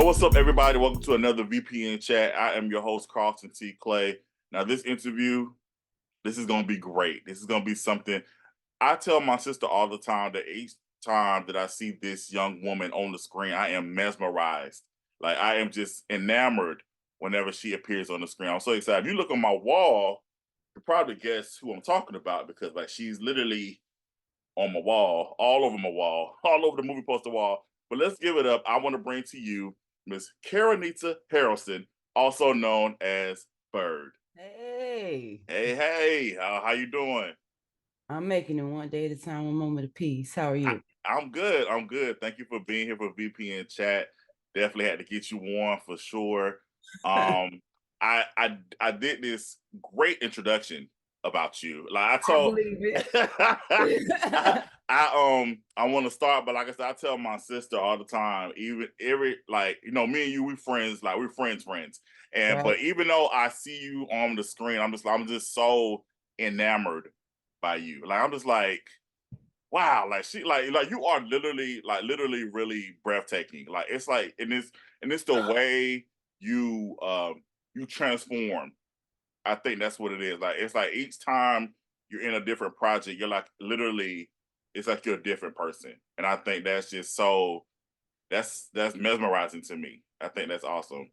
what's up, everybody? Welcome to another VPN chat. I am your host, Carlton T. Clay. Now, this interview, this is going to be great. This is going to be something I tell my sister all the time that each time that I see this young woman on the screen, I am mesmerized. Like, I am just enamored whenever she appears on the screen. I'm so excited. If you look on my wall, you probably guess who I'm talking about because, like, she's literally on my wall, all over my wall, all over the movie poster wall. But let's give it up. I want to bring to you Miss Caranita Harrelson, also known as Bird. Hey, Hey, how you doing? I'm making it one day at a time, one moment of peace. How are I, you? I'm good. I'm good. Thank you for being here for VPN chat. Definitely had to get you on for sure. Um, I did this great introduction about you. Like I I told, believe it. I want to start, but like I said, I tell my sister all the time. Even every like me and you, we friends. Like we're friends. And Right. but even though I see you on the screen, I'm just so enamored by you. Like I'm just like wow, like she like you are literally really breathtaking. Like it's like and it's the way you transform. I think that's what it is. Like it's like each time you're in a different project, you're like literally it's like you're a different person. And I think that's just so that's mesmerizing to me. I think that's awesome.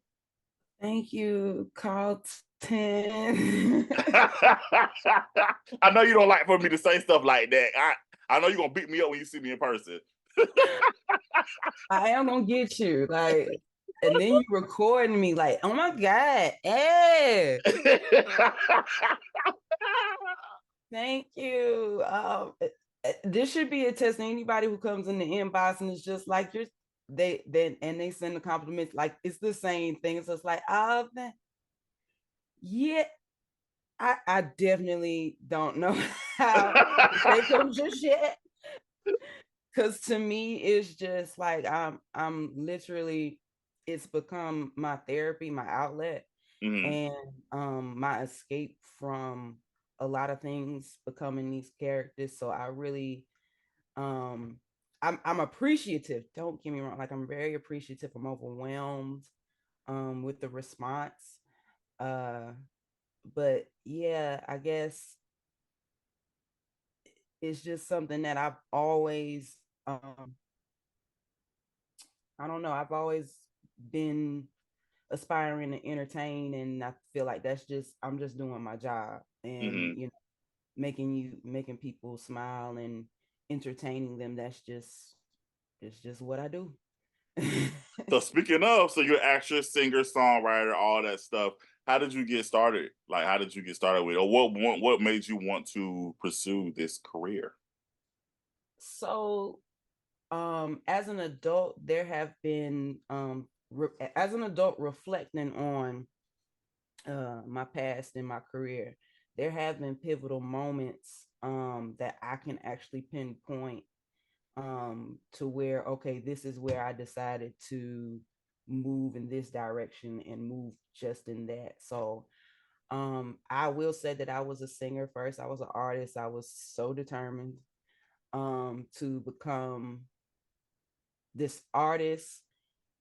Thank you, Carlton. I know you don't like for me to say stuff like that. I know you're gonna beat me up when you see me in person. I am gonna get you. And then you recording me like, oh my God. Hey, thank you. This should be a test to anybody who comes in the inbox and it's just like you're they send the compliments like it's the same thing. It's just like, oh man, yeah, I definitely don't know how to take them just yet. Cause to me, it's just like I'm literally it's become my therapy, my outlet, Mhm. and my escape from a lot of things becoming these characters. So I really um I'm appreciative. Don't get me wrong, like I'm very appreciative. I'm overwhelmed with the response. Uh but yeah, I guess it's just something that I've always I don't know, I've always been aspiring to entertain and I feel like that's just I'm just doing my job and Mhm. making people smile and entertaining them that's just it's just what I do. So speaking of, so you're actress, singer, songwriter, all that stuff. How did you get started? Like, how did you get started with, or what made you want to pursue this career? So as an adult there have been as an adult reflecting on my past and my career, there have been pivotal moments that I can actually pinpoint to where, okay, this is where I decided to move in this direction and move just in that. So I will say that I was a singer first. I was an artist. I was so determined to become this artist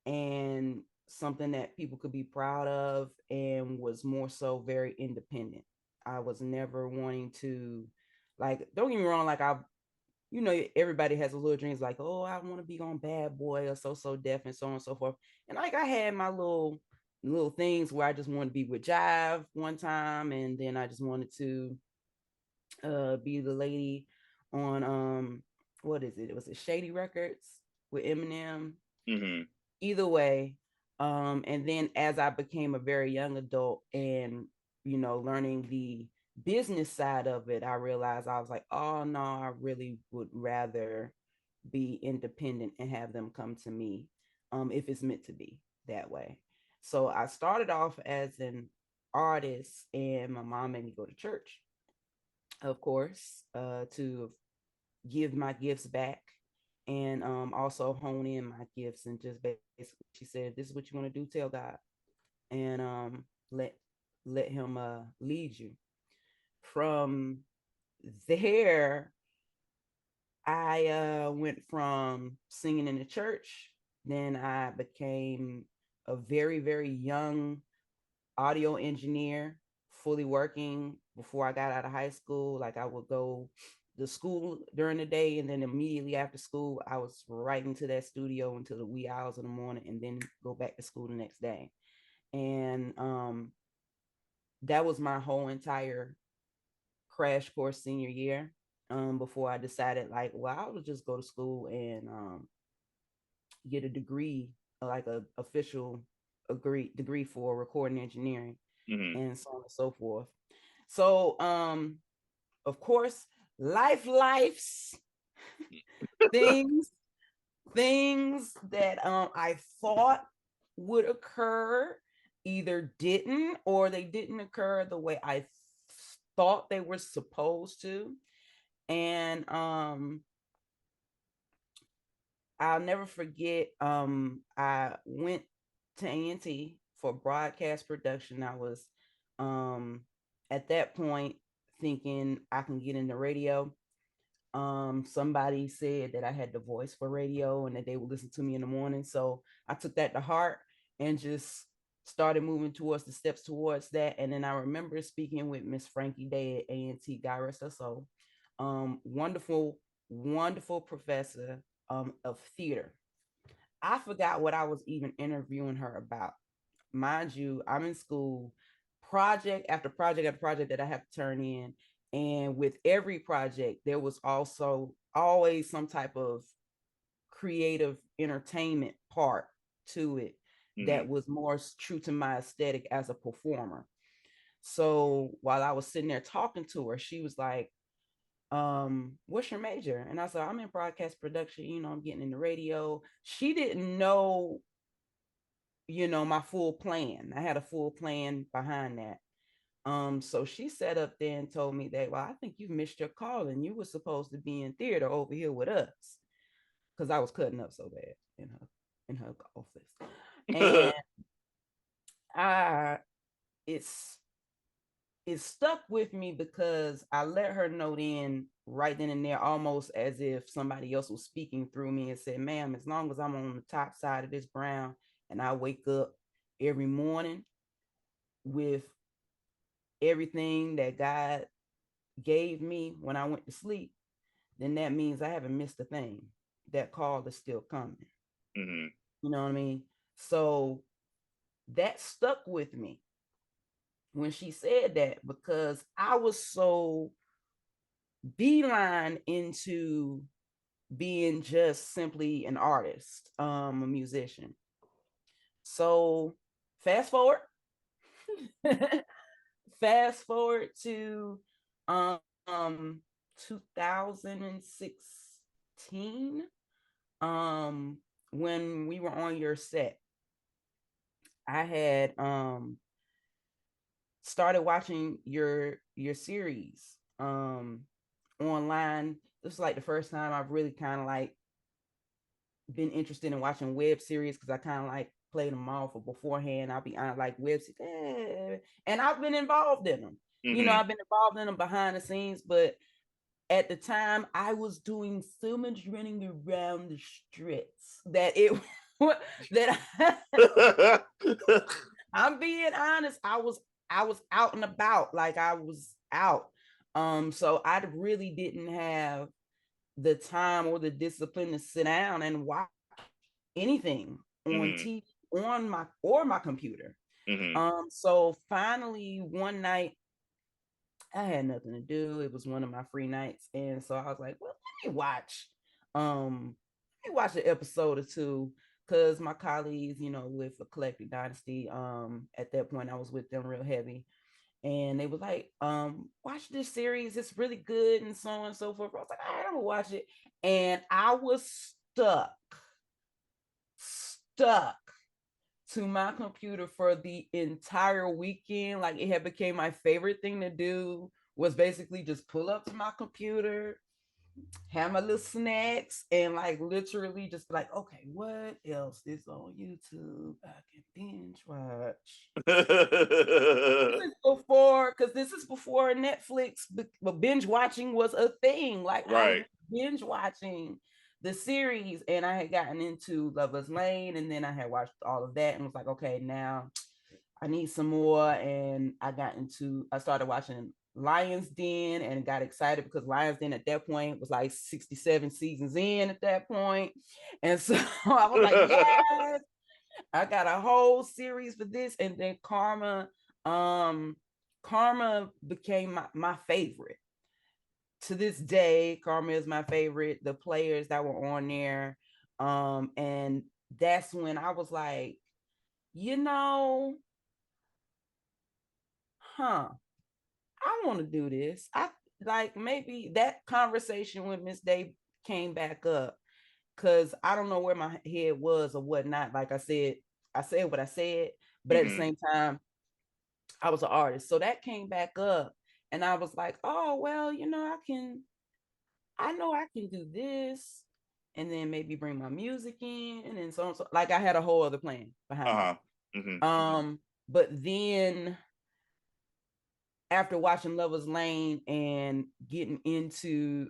and something that people could be proud of and was more so very independent. I was never wanting to like don't get me wrong, like I everybody has a little dreams like, oh, I want to be on Bad Boy or so deaf and so on and so forth. And like I had my little things where I just wanted to be with Jive one time and then I just wanted to be the lady on what is it? It was a Shady Records with Eminem. Hmm. Either way, and then as I became a very young adult and learning the business side of it, I realized I was like, oh no, I really would rather be independent and have them come to me if it's meant to be that way. So I started off as an artist and my mom made me go to church, of course, to give my gifts back and also hone in my gifts and just basically she said this is what you want to do, tell God and let him lead you. From there I went from singing in the church, then I became a very, very young audio engineer, fully working before I got out of high school. Like I would go to school during the day, and then immediately after school, I was right into that studio until the wee hours of the morning, and then go back to school the next day. And that was my whole entire crash course senior year. Before I decided, like, well, I would just go to school and get a degree, like a official degree for recording engineering, and so on and so forth. So, of course, life's things that I thought would occur either didn't, or they didn't occur the way I thought they were supposed to. And I'll never forget, I went to A&T for broadcast production. I was at that point thinking I can get into radio. Somebody said that I had the voice for radio and that they would listen to me in the morning. So I took that to heart and just started moving towards the steps towards that. And then I remember speaking with Miss Frankie Day at A&T, God rest her soul. Wonderful, wonderful professor of theater. I forgot what I was even interviewing her about. Mind you, I'm in school, project after project after project that I have to turn in. And with every project, there was also always some type of creative entertainment part to it that was more true to my aesthetic as a performer. So while I was sitting there talking to her, she was like, what's your major? And I said, I'm in broadcast production, I'm getting into radio. She didn't know, my full plan. I had a full plan behind that. So she sat up there and told me that, well, I think you've missed your call and you were supposed to be in theater over here with us. Because I was cutting up so bad in her office. And it stuck with me because I let her know then, right then and there, almost as if somebody else was speaking through me, and said, ma'am, as long as I'm on the top side of this brown and I wake up every morning with everything that God gave me when I went to sleep, then that means I haven't missed a thing. That call is still coming. You know what I mean? So that stuck with me when she said that, because I was so beeline into being just simply an artist, a musician. So fast forward to 2016, when we were on your set. I had started watching your series online. This is like the first time I've really kind of like been interested in watching web series, because I kind of like played them all for beforehand. I'll be honest, like web series, and I've been involved in them. I've been involved in them behind the scenes, but at the time I was doing so much running around the streets that it that I'm being honest, I was out and about, like I was out. So I really didn't have the time or the discipline to sit down and watch anything on TV, on my computer. So finally one night, I had nothing to do. It was one of my free nights, and so I was like, well, let me watch an episode or two, because my colleagues, with Eclectic Dynasty, at that point I was with them real heavy, and they were like, watch this series, it's really good, and so on and so forth. I was like, all right, I'm gonna watch it. And I was stuck to my computer for the entire weekend. Like, it had became my favorite thing to do, was basically just pull up to my computer, have my little snacks, and like literally just be like, okay, what else is on YouTube I can binge watch? This is before Netflix, but binge watching was a thing. Like, right. I was binge watching the series, and I had gotten into Lover's Lane, and then I had watched all of that and was like, okay, now I need some more. And I started watching Lion's Den and got excited because Lion's Den at that point was like 67 seasons in at that point. And so I was like, yes, I got a whole series for this. And then Karma became my favorite. To this day, Karma is my favorite. The players that were on there. And that's when I was like, you know, I want to do this. I like maybe that conversation with Miss Day came back up because I don't know where my head was or whatnot. Like I said what I said, but at the same time, I was an artist. So that came back up and I was like, oh, well, I know I can do this and then maybe bring my music in and then so on. So like I had a whole other plan behind it. But then after watching Lover's Lane and getting into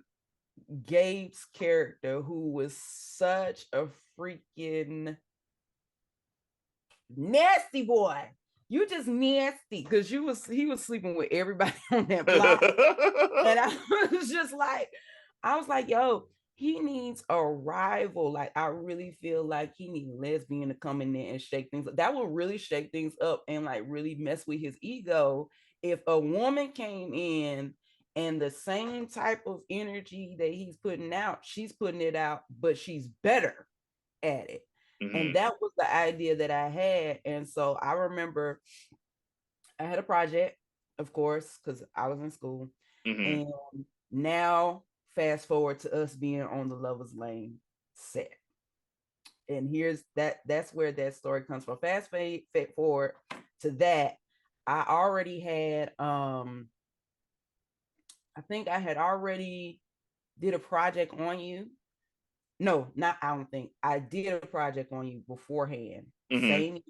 Gabe's character, who was such a freaking nasty boy. You just nasty because he was sleeping with everybody on that block. And I was like, yo, he needs a rival. Like, I really feel like he needs a lesbian to come in there and shake things up. That will really shake things up and like really mess with his ego. If a woman came in and the same type of energy that he's putting out, she's putting it out, but she's better at it. And that was the idea that I had. And so I remember I had a project, of course, because I was in school. And now fast forward to us being on the Lover's Lane set. And that's where that story comes from. Fast forward to that. I already had I think I had already did a project on you. No, not I don't think. I did a project on you beforehand. Same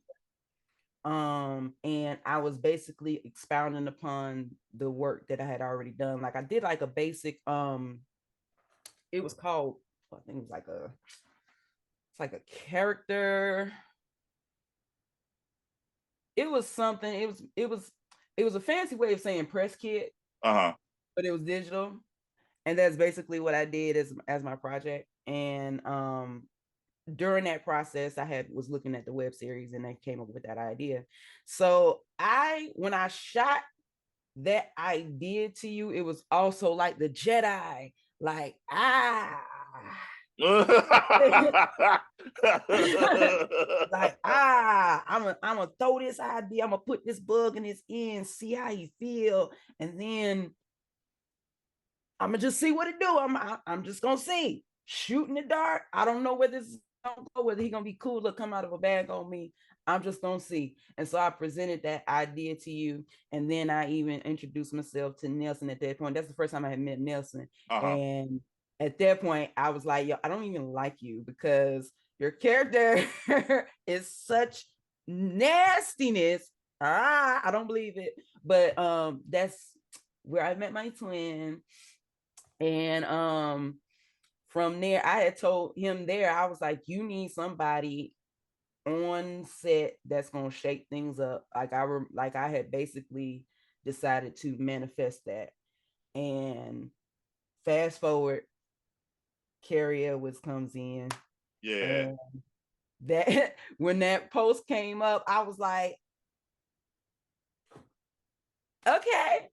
and I was basically expounding upon the work that I had already done. Like I did like a basic it was called, I think it was like it's like a character. It was something, it was a fancy way of saying press kit, but it was digital. And that's basically what I did as my project. And during that process, I was looking at the web series and I came up with that idea. So when I shot that idea to you, it was also like the Jedi, like like I'm gonna throw this idea, I'm gonna put this bug in his ear and see how he feel, and then I'm gonna just see what it do. I'm just gonna see. Shoot in the dark. I don't know where this is gonna go, whether he's gonna be cool or come out of a bag on me. I'm just gonna see. And so I presented that idea to you, and then I even introduced myself to Nelson at that point. That's the first time I had met Nelson. And at that point, I was like, yo, I don't even like you because your character is such nastiness. I don't believe it. But that's where I met my twin. And from there, I had told him there, I was like, you need somebody on set that's gonna shake things up. Like I had basically decided to manifest that. And fast forward, Carrie Edwards comes in. Yeah. And that when that post came up, I was like, okay.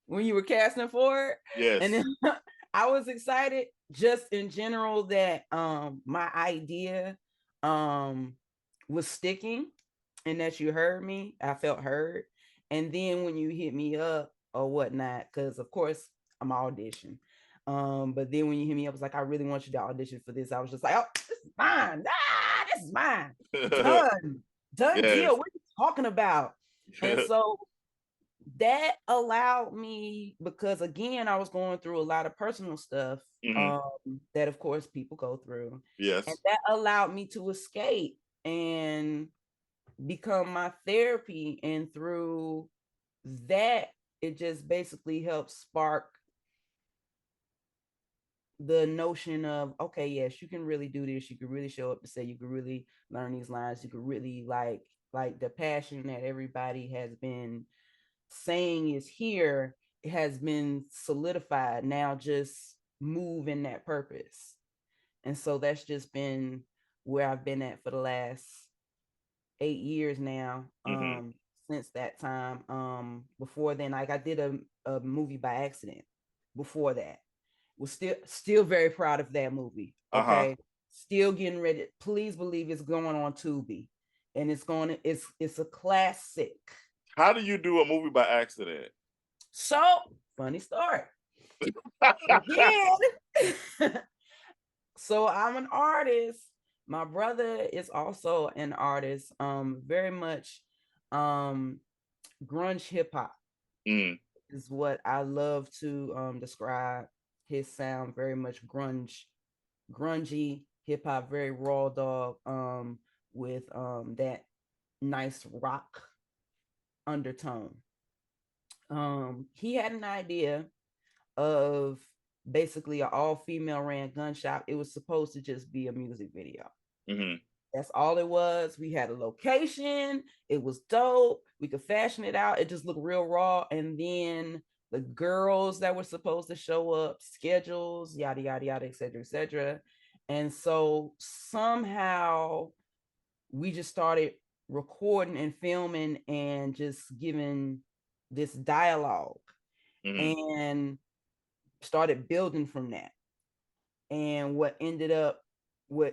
When you were casting for it. Yes. And then I was excited just in general that my idea was sticking and that you heard me. I felt heard. And then when you hit me up or whatnot, because of course I'm audition. But then when you hit me up, I was like, I really want you to audition for this. I was just like, oh, this is mine. This is mine. Done deal. What are you talking about? And so that allowed me, because again, I was going through a lot of personal stuff that of course people go through. Yes. And that allowed me to escape and become my therapy. And through that, it just basically helped spark the notion of, okay, yes, you can really do this, you can really show up to say, you can really learn these lines, you can really like the passion that everybody has been saying is here, it has been solidified. Now just move in that purpose. And so that's just been where I've been at for the last 8 years now. Mm-hmm. Since that time. Before then, like I did a movie by accident before that. Was still very proud of that movie. Uh-huh. Okay. Still getting ready. Please believe it's going on Tubi. And it's a classic. How do you do a movie by accident? So funny story. Again. So I'm an artist. My brother is also an artist. Very much grunge hip hop Mm, is what I love to describe his sound. Very much grungy hip hop, very raw dog, with that nice rock undertone. He had an idea of basically an all-female ran gun shop. It was supposed to just be a music video. mm-hmm. That's all it was. We had a location. It was dope. We could fashion it out. It just looked real raw. And then the girls that were supposed to show up, schedules, yada, yada, yada, et cetera, et cetera. And so somehow we just started recording and filming and just giving this dialogue Mm-hmm. and started building from that. And what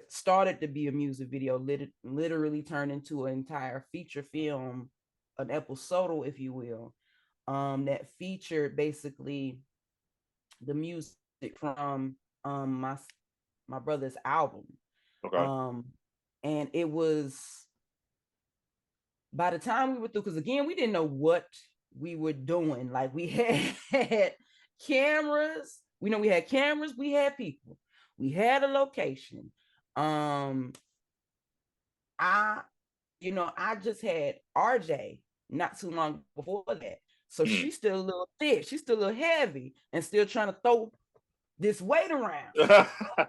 started to be a music video literally turned into an entire feature film, an episode, if you will, that featured basically the music from my brother's album. Okay. um and it was, by the time we were through, because again, we didn't know what we were doing. Like we had cameras, we had cameras, we had people, we had a location. um I I just had RJ not too long before that, so Mm. she's still a little thick, she's still a little heavy, and still trying to throw this weight around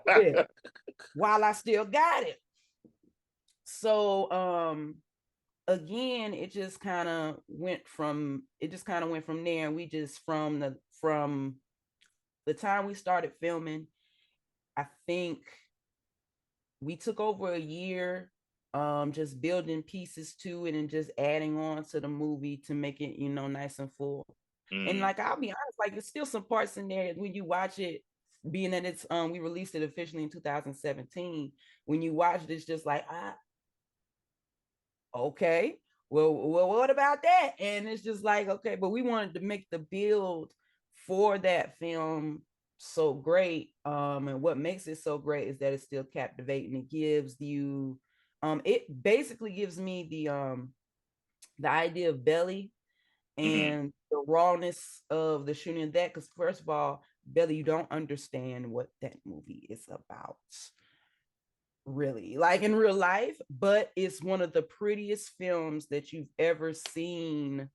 with, while I still got it. So again, it just kind of went from there. And we just, from the time we started filming, I think we took over a year, just building pieces to it and just adding on to the movie to make it, nice and full. And Mm. like, I'll be honest, like, there's still some parts in there when you watch it, being that it's we released it officially in 2017. When you watch it, it's just like, okay, well, what about that? And it's just like, okay, but we wanted to make the build for that film so great. And what makes it so great is that it's still captivating. It gives you, it basically gives me the idea of Belly Mm-hmm. and the rawness of the shooting of that. Because first of all, Belly, you don't understand what that movie is about, really, like in real life, but it's one of the prettiest films that you've ever seen,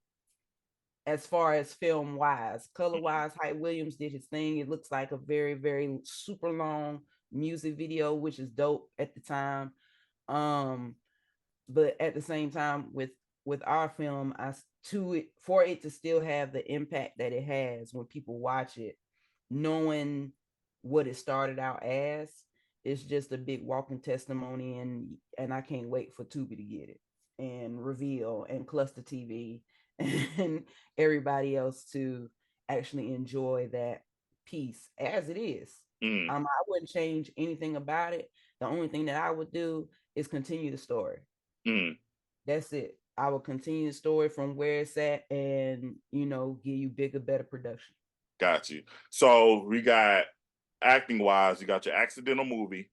as far as film wise, color wise. Hype Williams did his thing. It looks like a very, very super long music video, which is dope at the time. um but at the same time, with our film, for it to still have the impact that it has when people watch it, knowing what it started out as, it's just a big walking testimony. And I can't wait for Tubi to get it, and Reveal, and Cluster TV, and everybody else to actually enjoy that piece as it is. Mm. I wouldn't change anything about it. The only thing that I would do is continue the story. Mm. That's it. I will continue the story from where it's at, and give you bigger, better production. Got you. So we got, acting wise, you got your accidental movie,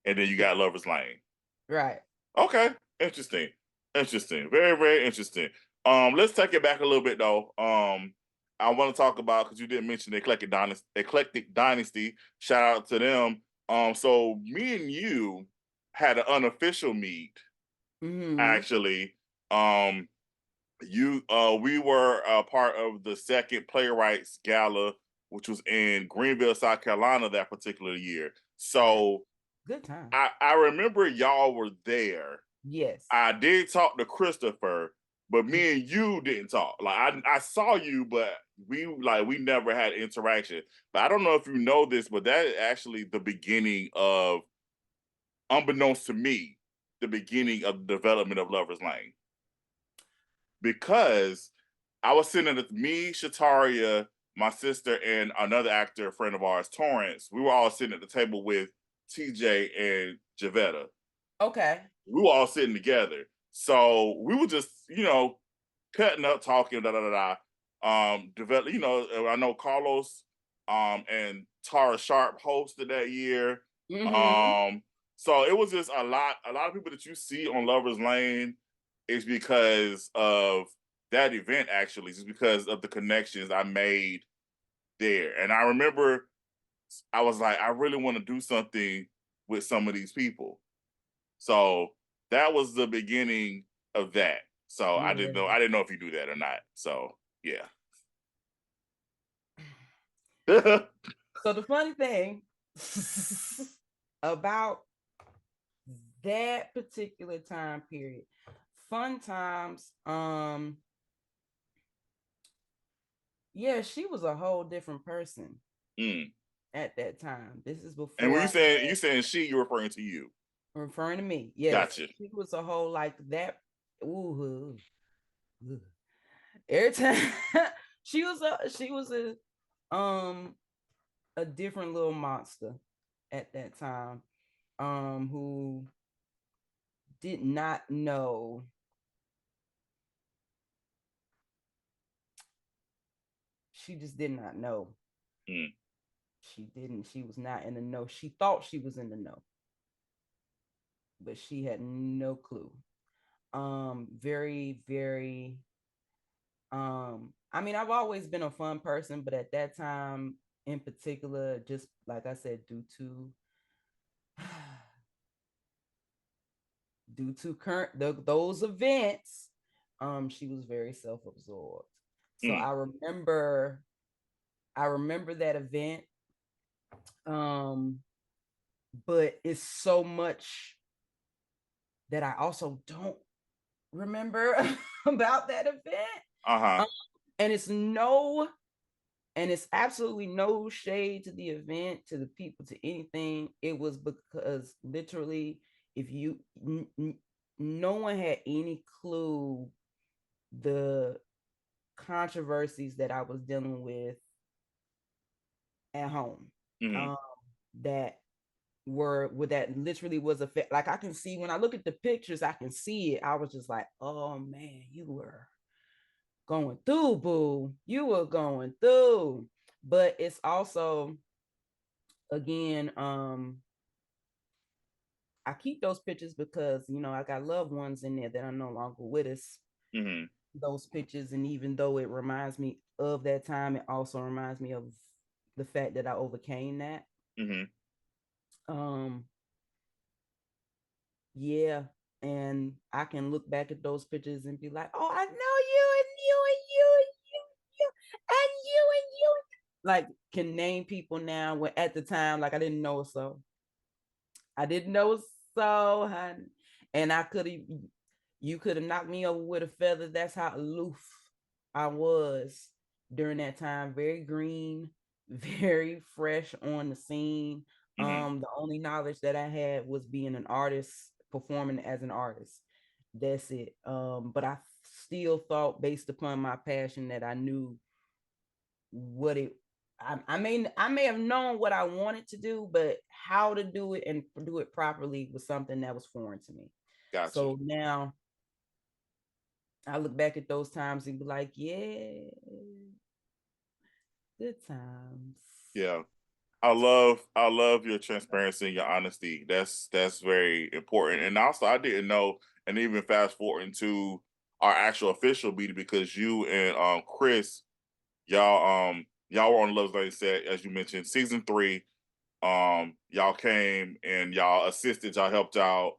and then you got Lover's Lane. Right. Okay, interesting, interesting, very, very interesting. Let's take it back a little bit though. I want to talk about, because you didn't mention the Eclectic Dynasty. Shout out to them. So me and you had an unofficial meet, Mm-hmm. actually. Um, we were a part of the second playwrights gala which was in Greenville, South Carolina that particular year. So Good time. I remember y'all were there. Yes. I did talk to Christopher, but me and you didn't talk. Like I saw you, but we never had interaction. But I don't know if you know this, but that is actually the beginning of, unbeknownst to me, the beginning of the development of Lover's Lane. Because I was sitting at me, Shataria, my sister, and another actor, a friend of ours, Torrance. We were all sitting at the table with TJ and Javetta. Okay. We were all sitting together. So we were just, cutting up, talking, da da da da. Develop, I know Carlos and Tara Sharp hosted that year. So it was just a lot of people that you see on Lover's Lane is because of that event, actually, just because of the connections I made there. And I remember I was like, I really want to do something with some of these people. So that was the beginning of that. So I didn't know if you do that or not. So yeah. So the funny thing about that particular time period, fun times, yeah, she was a whole different person at that time. This is before. And when you saying she, you're referring to you. Referring to me, yes. Gotcha. She was a whole like that. Every time she was a different little monster at that time, who did not know. She just did not know. She didn't. She was not in the know. She thought she was in the know, but she had no clue. Very, very. I mean, I've always been a fun person, but at that time in particular, just like I said, due to those events, she was very self-absorbed. So I remember that event. But it's so much that I also don't remember about that event. And it's absolutely no shade to the event, to the people, to anything. It was because literally, if you no one had any clue the controversies that I was dealing with at home. That literally was a like, I can see when I look at the pictures, I can see it. I was just like, oh man, you were going through, boo. You were going through. But it's also, again, I keep those pictures because I got loved ones in there that are no longer with us. Those pictures, and even though it reminds me of that time, it also reminds me of the fact that I overcame that. Yeah, and I can look back at those pictures and be like, oh, I know you and you and you and you and you and you, like, can name people now when at the time, like, I didn't know so. And you could have knocked me over with a feather. That's how aloof I was during that time. Very green, very fresh on the scene. The only knowledge that I had was being an artist, performing as an artist. That's it. But I still thought, based upon my passion, that I knew what it. I may have known what I wanted to do, but how to do it and do it properly was something that was foreign to me. Gotcha. So now I look back at those times and be like, yeah, good times. Yeah. I love your transparency and your honesty. That's very important. And also, I didn't know, and even fast forwarding to our actual official meeting, because you and Chris, y'all were on the Love's Lane set, as you mentioned, season 3. Y'all came and y'all assisted, y'all helped out.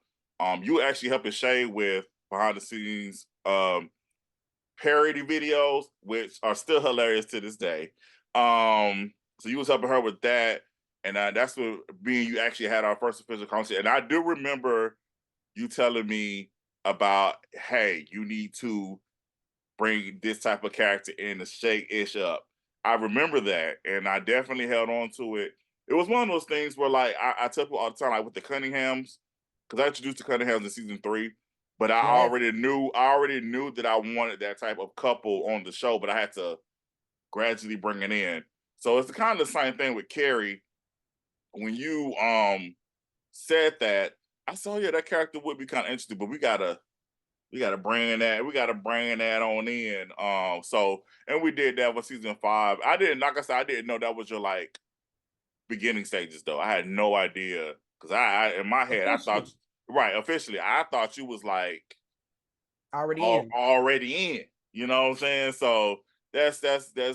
You actually helping Shay with behind the scenes parody videos, which are still hilarious to this day. So you was helping her with that, and that's what me and you actually had our first official conversation. And I do remember you telling me about, hey, you need to bring this type of character in to shake Ish up. I remember that, and I definitely held on to it. It was one of those things where, like, I tell people all the time, like with the Cunninghams, because I introduced the Cunninghams in season 3, but Yes. I already knew that I wanted that type of couple on the show, but I had to gradually bring it in. So it's the kind of the same thing with Carrie. When you said that, I saw, yeah, that character would be kind of interesting, but we gotta bring that on in. So and we did that with season 5. I didn't, like I said, I didn't know that was your like beginning stages though. I had no idea because I in my head I thought, Officially right, officially I thought you was like already in. already in. You know what I'm saying? So that's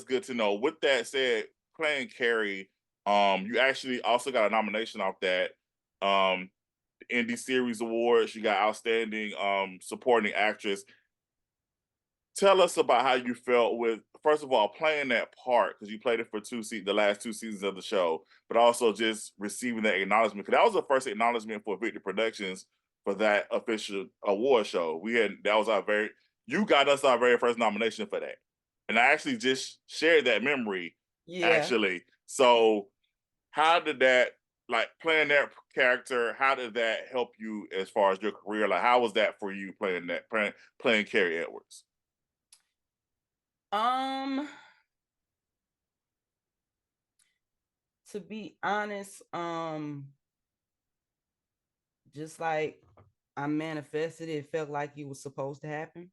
good to know. With that said, playing Carrie, you actually also got a nomination off that. Um, Indie Series Awards. You got outstanding supporting actress. Tell us about how you felt with, first of all, playing that part, because you played it for the last 2 seasons of the show, but also just receiving that acknowledgement. Because that was the first acknowledgement for Victor Productions for that official award show. That was our very, you got us our very first nomination for that. And I actually just shared that memory, Yeah. actually. So how did that, like playing that character, how did that help you as far as your career? Like, how was that for you playing Carrie Edwards? Um, to be honest, just like I manifested it, it felt like it was supposed to happen,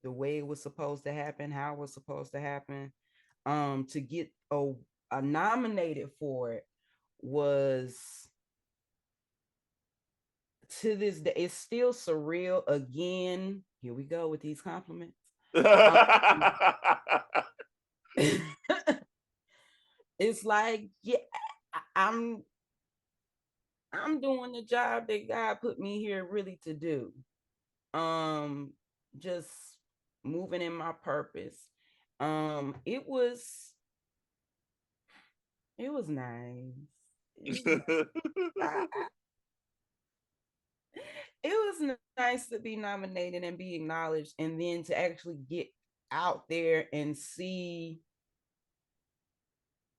the way it was supposed to happen, how it was supposed to happen. To get a nominated for it was, to this day, it's still surreal. Again, here we go with these compliments. Um, it's like, yeah, I'm doing the job that God put me here really to do. Um, just moving in my purpose. It was nice. It was nice. It was nice to be nominated and be acknowledged, and then to actually get out there and see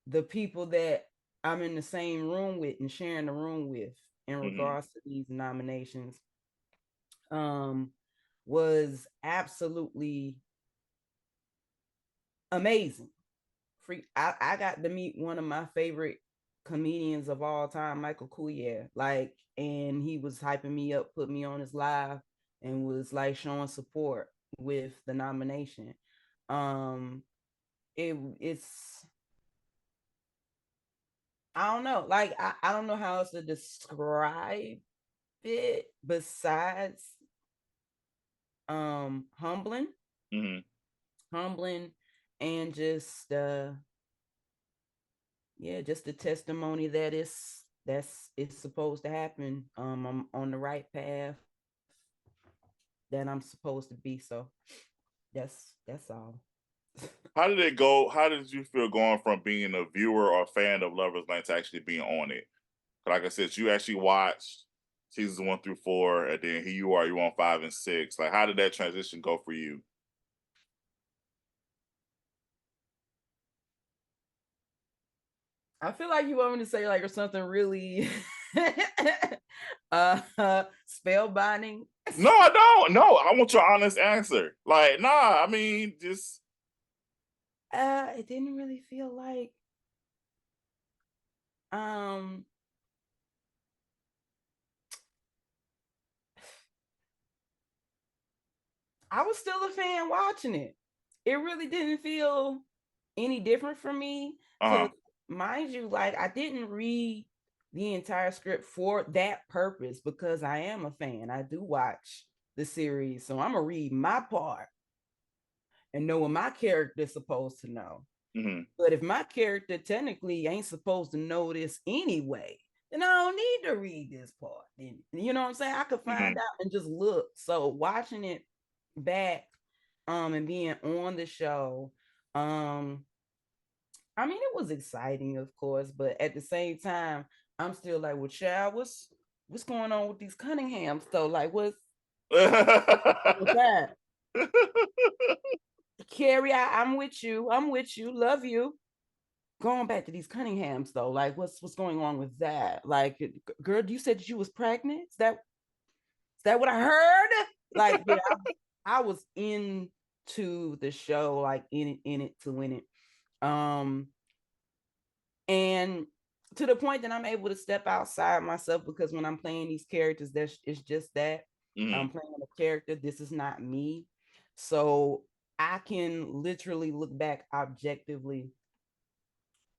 the people that I'm in the same room with and sharing the room with in Mhm. regards to these nominations, um, was absolutely amazing. I got to meet one of my favorite comedians of all time, Michael Coulier. Like, and he was hyping me up, put me on his live, and was like showing support with the nomination. Um, it's, I don't know, like I don't know how else to describe it besides humbling, Mhm. humbling, and just yeah, just the testimony that it's supposed to happen. I'm on the right path that I'm supposed to be. So that's all. How did it go? How did you feel going from being a viewer or fan of Lovers Lane to actually being on it? Like I said, you actually watched seasons 1 through 4, and then here you are, you on 5 and 6. Like, how did that transition go for you? I feel like you want me to say like or something really spellbinding. No, I don't. No, I want your honest answer. Like, nah, I mean, just It didn't really feel like um I was still a fan watching it. It really didn't feel any different for me because, uh-huh. mind you, like I didn't read the entire script for that purpose because I am a fan. I do watch the series, so I'm gonna read my part and know what my character is supposed to know. Mhm. But if my character technically ain't supposed to know this anyway, then I don't need to read this part. And you know what I'm saying? I could find Mhm. out and just look. So watching it back, and being on the show, um, I mean, it was exciting, of course, but at the same time, I'm still like, well, child, what's going on with these Cunninghams? So, like, what's with that? Carrie, I'm with you. I'm with you. Love you. Going back to these Cunninghams though, like what's going on with that? Like, girl, you said that you was pregnant. Is that what I heard? Like, yeah, I was into the show, like in it to win it. And to the point that I'm able to step outside myself, because when I'm playing these characters, it's just that I'm playing a character. This is not me. So I can literally look back objectively,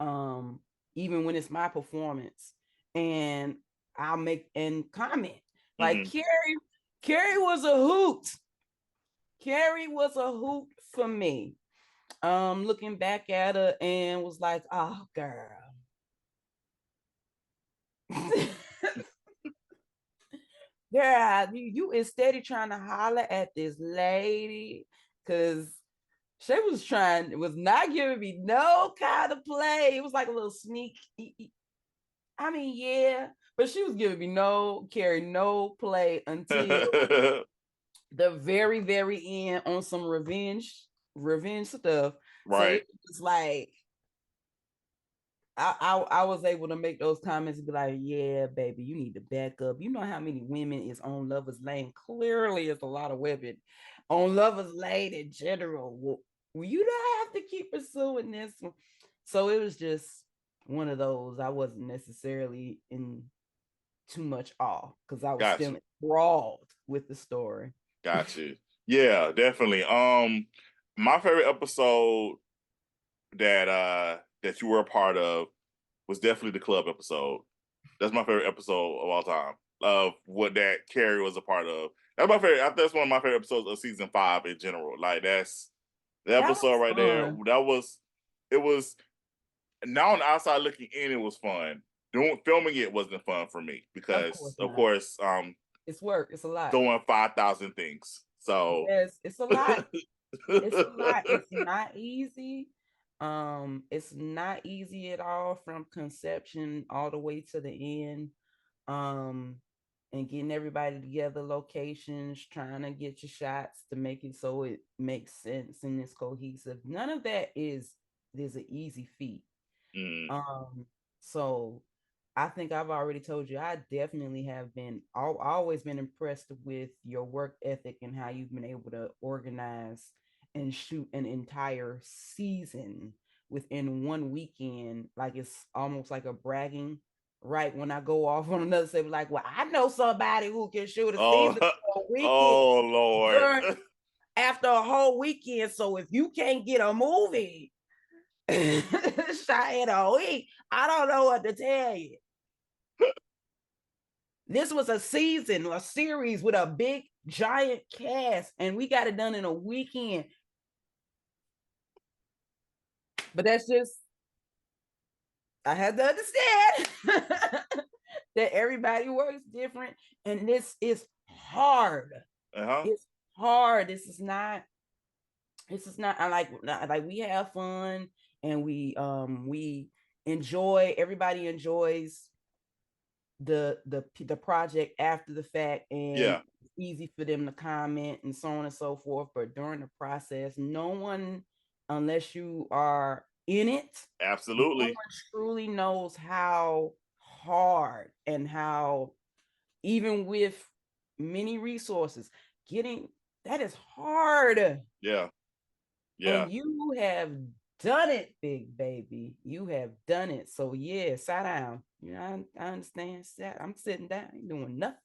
um, even when it's my performance, and I'll make and comment. Like Carrie was a hoot. Carrie was a hoot for me. Looking back at her and was like, oh girl. Girl, you is steady trying to holler at this lady, because she was not giving me no kind of play. It was like a little sneak. I mean, yeah, but she was giving me no play until the very, very end on some revenge stuff. So Right. it was like I was able to make those comments and be like, yeah, baby, you need to back up. You know how many women is on Lover's Lane? Clearly, it's a lot of women on Lover's Lane in general. Well, you don't have to keep pursuing this one. So it was just one of those. I wasn't necessarily in too much awe, because I was Gotcha. still enthralled with the story. Gotcha. Yeah, definitely. My favorite episode that you were a part of was definitely the club episode. That's my favorite episode of all time. Of what that Carrie was a part of. That's my favorite. That's one of my favorite episodes of season 5 in general. Like that's the That episode was right there. fun. That was it was now on the outside looking in, it was fun. Doing filming it wasn't fun for me Of because course of not. course It's work. It's a lot. doing 5,000 things. So Yes, it's a lot. It's a lot. It's not easy. It's not easy at all, from conception all the way to the end. Um, and getting everybody together, locations, trying to get your shots to make it so it makes sense and it's cohesive. None of that is an easy feat. mm, Um, so I think I've already told you, I definitely have been always been impressed with your work ethic and how you've been able to organize and shoot an entire season within one weekend. Like, it's almost like a bragging right when I go off on another say, like, well, I know somebody who can shoot a oh, season for a weekend oh Lord. during after a whole weekend. So if you can't get a movie shot in a week, I don't know what to tell you. This was a season, a series with a big giant cast, and we got it done in a weekend. But that's just, I had to understand that everybody works different, and this is hard. Uh-huh. It's hard. This is not, I like we have fun, and we enjoy, everybody enjoys the project after the fact, and Yeah, it's easy for them to comment and so on and so forth. But during the process, no one, unless you are in it, no one absolutely. truly knows how hard, and how, even with many resources, getting that is hard. Yeah. Yeah. And you have done it, big baby. You have done it. So yeah, sit down. You know, I understand. I'm sitting down, ain't doing nothing.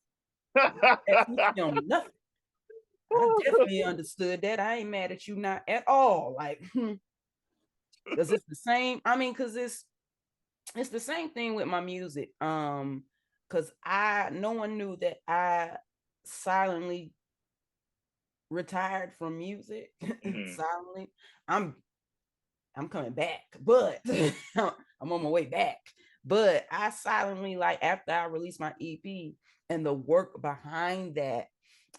Film nothing. I definitely understood that. I ain't mad at you, not at all. Like, because it's the same. I mean, because it's the same thing with my music. Because no one knew that I silently retired from music. Mhm. Silently. I'm coming back, but I'm on my way back. But I silently, like, after I released my EP and the work behind that,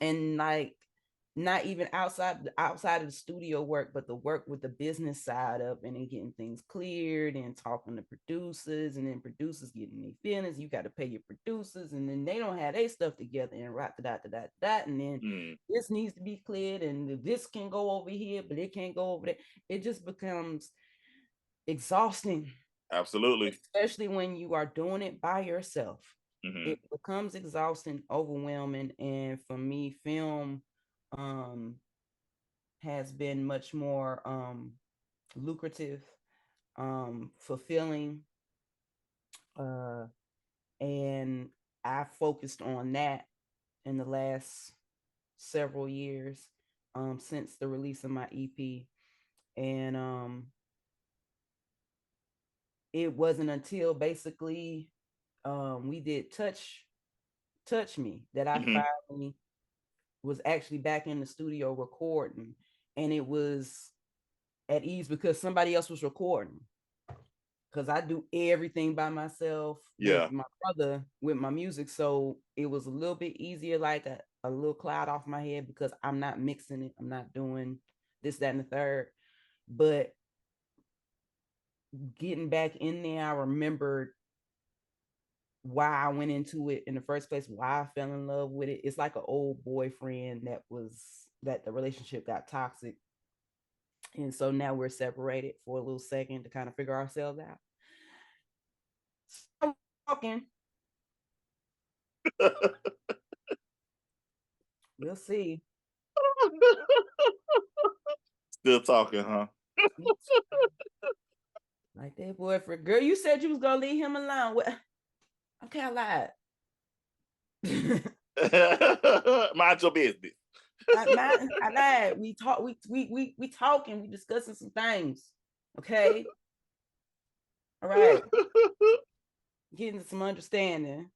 and like not even outside of the studio work, but the work with the business side of it and getting things cleared and talking to producers, and then producers getting their feelings. You got to pay your producers, and then they don't have their stuff together and and then this needs to be cleared, and this can go over here, but it can't go over there. It just becomes exhausting. Absolutely. Especially when you are doing it by yourself. Mm-hmm. It becomes exhausting, overwhelming, and for me, film um has been much more lucrative, fulfilling, uh and I focused on that in the last several years, since the release of my EP. And it wasn't until basically we did touch me that I Mm-hmm. finally was actually back in the studio recording, and it was at ease because somebody else was recording, because I do everything by myself Yeah. with my brother with my music. So it was a little bit easier, like a little cloud off my head, because I'm not mixing it. I'm not doing this, that, and the third. But getting back in there, I remembered why I went into it in the first place, why I fell in love with it. It's like an old boyfriend that the relationship got toxic. And so now we're separated for a little second to kind of figure ourselves out. So talking. We'll see. Still talking, huh? Like that boyfriend. Girl, you said you was gonna leave him alone. Well, okay, I lied. Mind your business. I lied. We talk. We talking. We discussing some things. Okay. All right. Getting some understanding.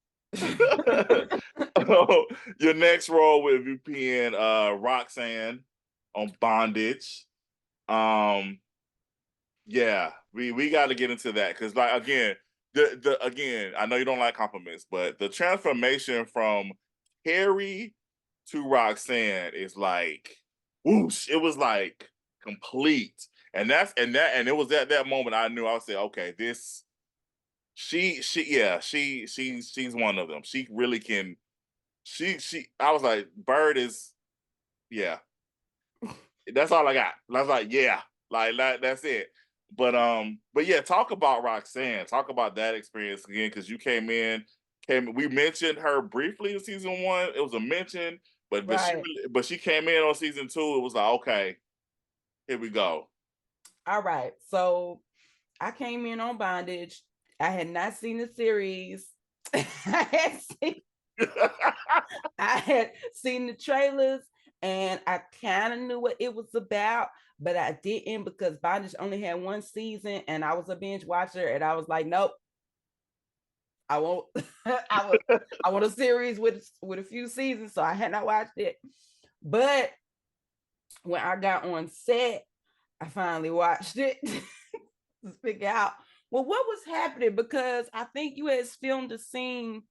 Oh, your next role with VPN, Roxanne on Bondage. Yeah, we got to get into that because, like, again, again, I know you don't like compliments, but the transformation from Carrie to Roxanne is like whoosh. It was like complete, and it was at that moment I knew. I would say, okay, this she's one of them. She really can. She. I was like, Bird is, yeah. That's all I got. I was like, yeah, like that's it. But yeah, talk about Roxanne. Talk about that experience again, because you came. We mentioned her briefly in season one. It was a mention, Right. but she came in on season two. It was like, okay, here we go. All right. So I came in on Bondage. I had not seen the series. I had seen I had seen the trailers, and I kind of knew what it was about, but I didn't, because Bondage only had one season and I was a binge watcher, and I was like, nope, I won't. I want a series with a few seasons, so I had not watched it. But when I got on set, I finally watched it to figure out, well, what was happening, because I think you had filmed a scene,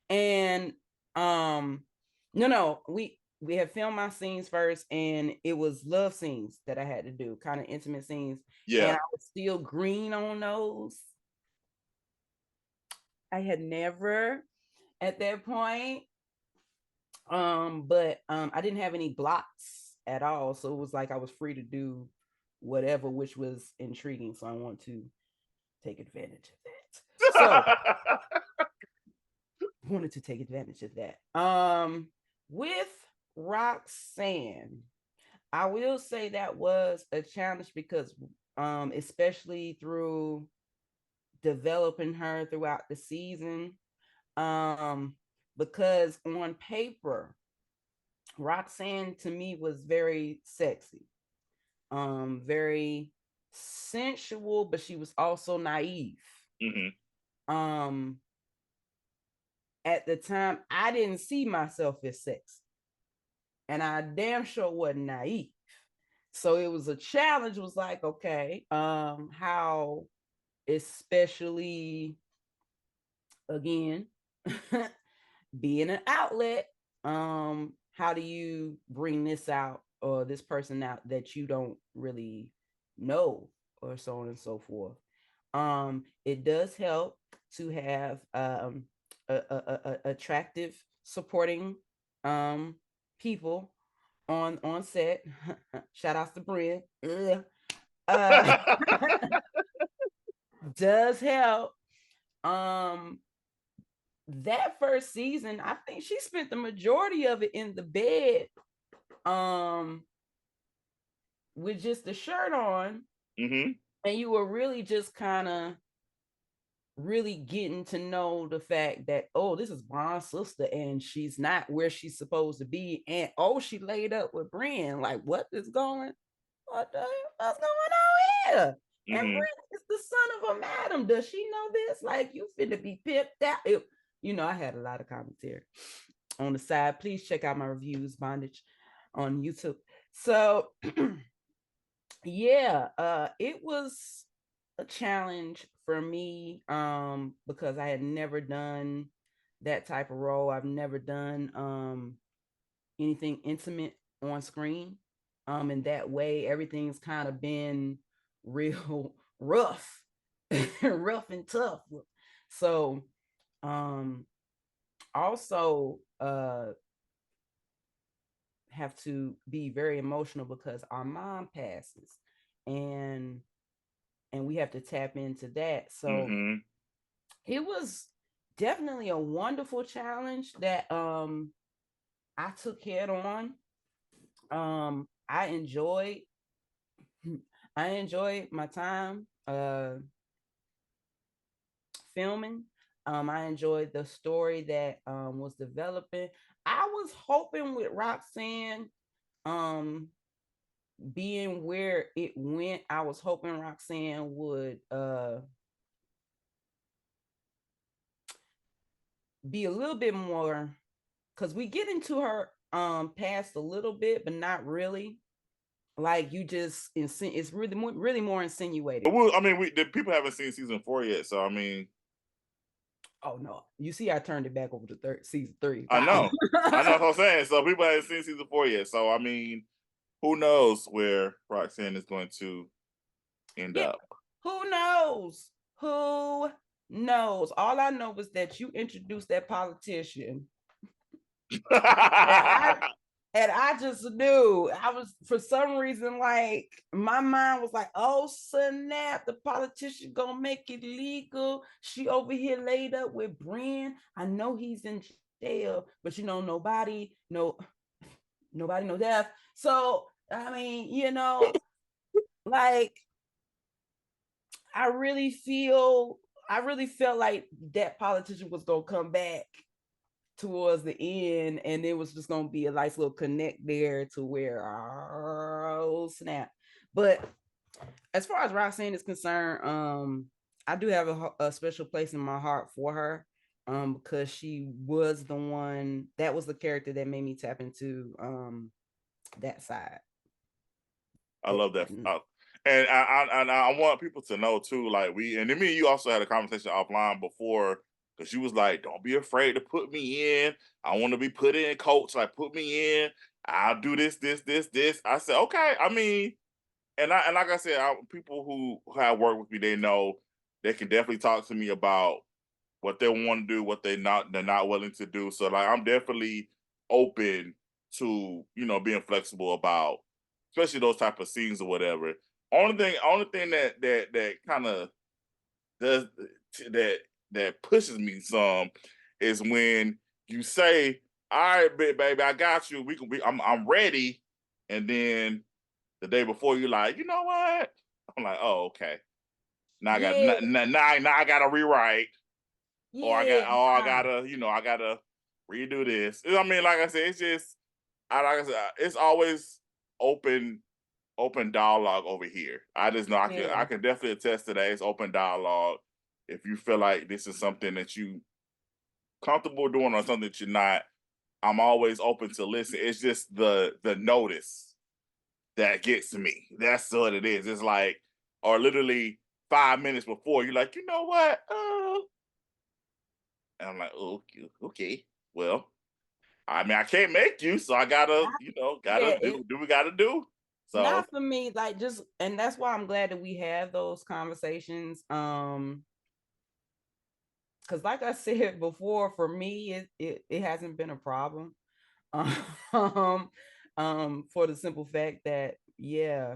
and no, we had filmed my scenes first, and it was love scenes that I had to do, kind of intimate scenes, and Yeah. I was still green on those. I had never at that point, but I didn't have any blocks at all, so it was like I was free to do whatever, which was intriguing, so I want to take advantage of that. So wanted to take advantage of that. With Roxanne, I will say that was a challenge, because especially through developing her throughout the season, because on paper, Roxanne to me was very sexy, very sensual, but she was also naive. Mm-hmm. At the time, I didn't see myself as sexy, and I damn sure wasn't naive. So it was a challenge. It was like, okay, how, especially again, being an outlet, how do you bring this out or this person out that you don't really know, or so on and so forth. It does help to have attractive supporting people on set. Shout out to Brent. Uh, does help. Um, that first season, I think she spent the majority of it in the bed, um, with just the shirt on, Mm-hmm. and you were really just kind of really getting to know the fact that, oh, this is Bond's sister and she's not where she's supposed to be, and oh, she laid up with Brian. Like, what is going? What's going on here? And Mm-hmm. Brian is the son of a madam. Does she know this? Like, you finna be pipped out. I had a lot of commentary on the side. Please check out my reviews, Bondage, on YouTube. So yeah, it was a challenge for me, because I had never done that type of role. I've never done anything intimate on screen. In that way, everything's kind of been real rough, rough and tough. So, also have to be very emotional because our mom passes, and we have to tap into that. So Mm-hmm. it was definitely a wonderful challenge that I took head on. I enjoyed my time filming. I enjoyed the story that was developing. I was hoping with Roxanne um being where it went, I was hoping Roxanne would be a little bit more, because we get into her past a little bit, but not really. Like, you just it's really more insinuated. I mean, the people haven't seen season 4 yet, so I mean, Oh no, you see, I turned it back over to season 3. I Wow. know, I know what I'm saying. So people haven't seen season 4 yet, so I mean, who knows where Roxanne is going to end Yeah, up? who knows? Who knows? All I know is that you introduced that politician, and I just knew. I was, for some reason, like, my mind was like, oh snap, the politician gonna make it legal. She over here laid up with Bren. I know he's in jail, but nobody know death. So I mean, like, I really felt like that politician was gonna come back towards the end, and it was just gonna be a nice little connect there to where, oh snap. But as far as Roxanne is concerned, I do have a special place in my heart for her, because she was the one that was the character that made me tap into that side. I love that. And I want people to know too, like me and you also had a conversation offline before, because you was like, "Don't be afraid to put me in. I want to be put in, coach. Like, put me in. I'll do this, this, this, this." I said, "Okay." I mean, and like I said, people who have worked with me, they know they can definitely talk to me about what they want to do, what they're not willing to do. So like, I'm definitely open to being flexible about, especially those type of scenes or whatever. Only thing that kind of does that that pushes me some is when you say, "All right, baby, I got you. I'm ready," and then the day before you're like, "You know what?" I'm like, "Oh, okay. Now I got Yeah, now I got to rewrite, or yeah, I gotta I gotta redo this." I mean, like I said, it's just like I said, it's always open dialogue over here. I just know I yeah, can definitely attest to that. It's open dialogue. If you feel like this is something that you comfortable doing or something that you're not, I'm always open to listen. It's just the notice that gets me. That's what it is. It's like, or literally 5 minutes before, you're like, "You know what? And I'm like, "Oh, okay, well." I mean, I can't make you, so I gotta, Yeah, gotta do we gotta do. So not for me, like just, and that's why I'm glad that we have those conversations. Because like I said before, for me, it hasn't been a problem. Um, for the simple fact that, yeah.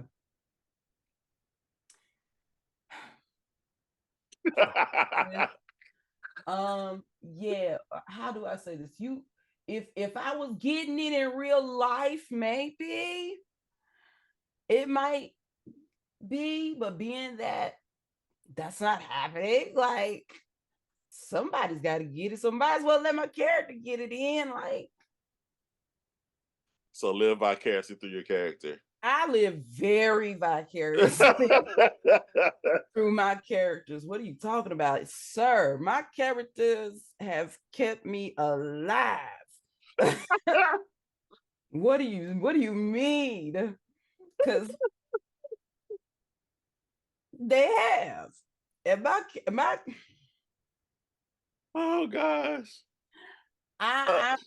Yeah, how do I say this? If I was getting it in real life, maybe it might be, but being that that's not happening, like somebody's got to get it. So might as well let my character get it in. Like, so live vicariously through your character. I live very vicariously through my characters. What are you talking about, sir? My characters have kept me alive. What do you mean? Because they have. And my Oh gosh. Uh, I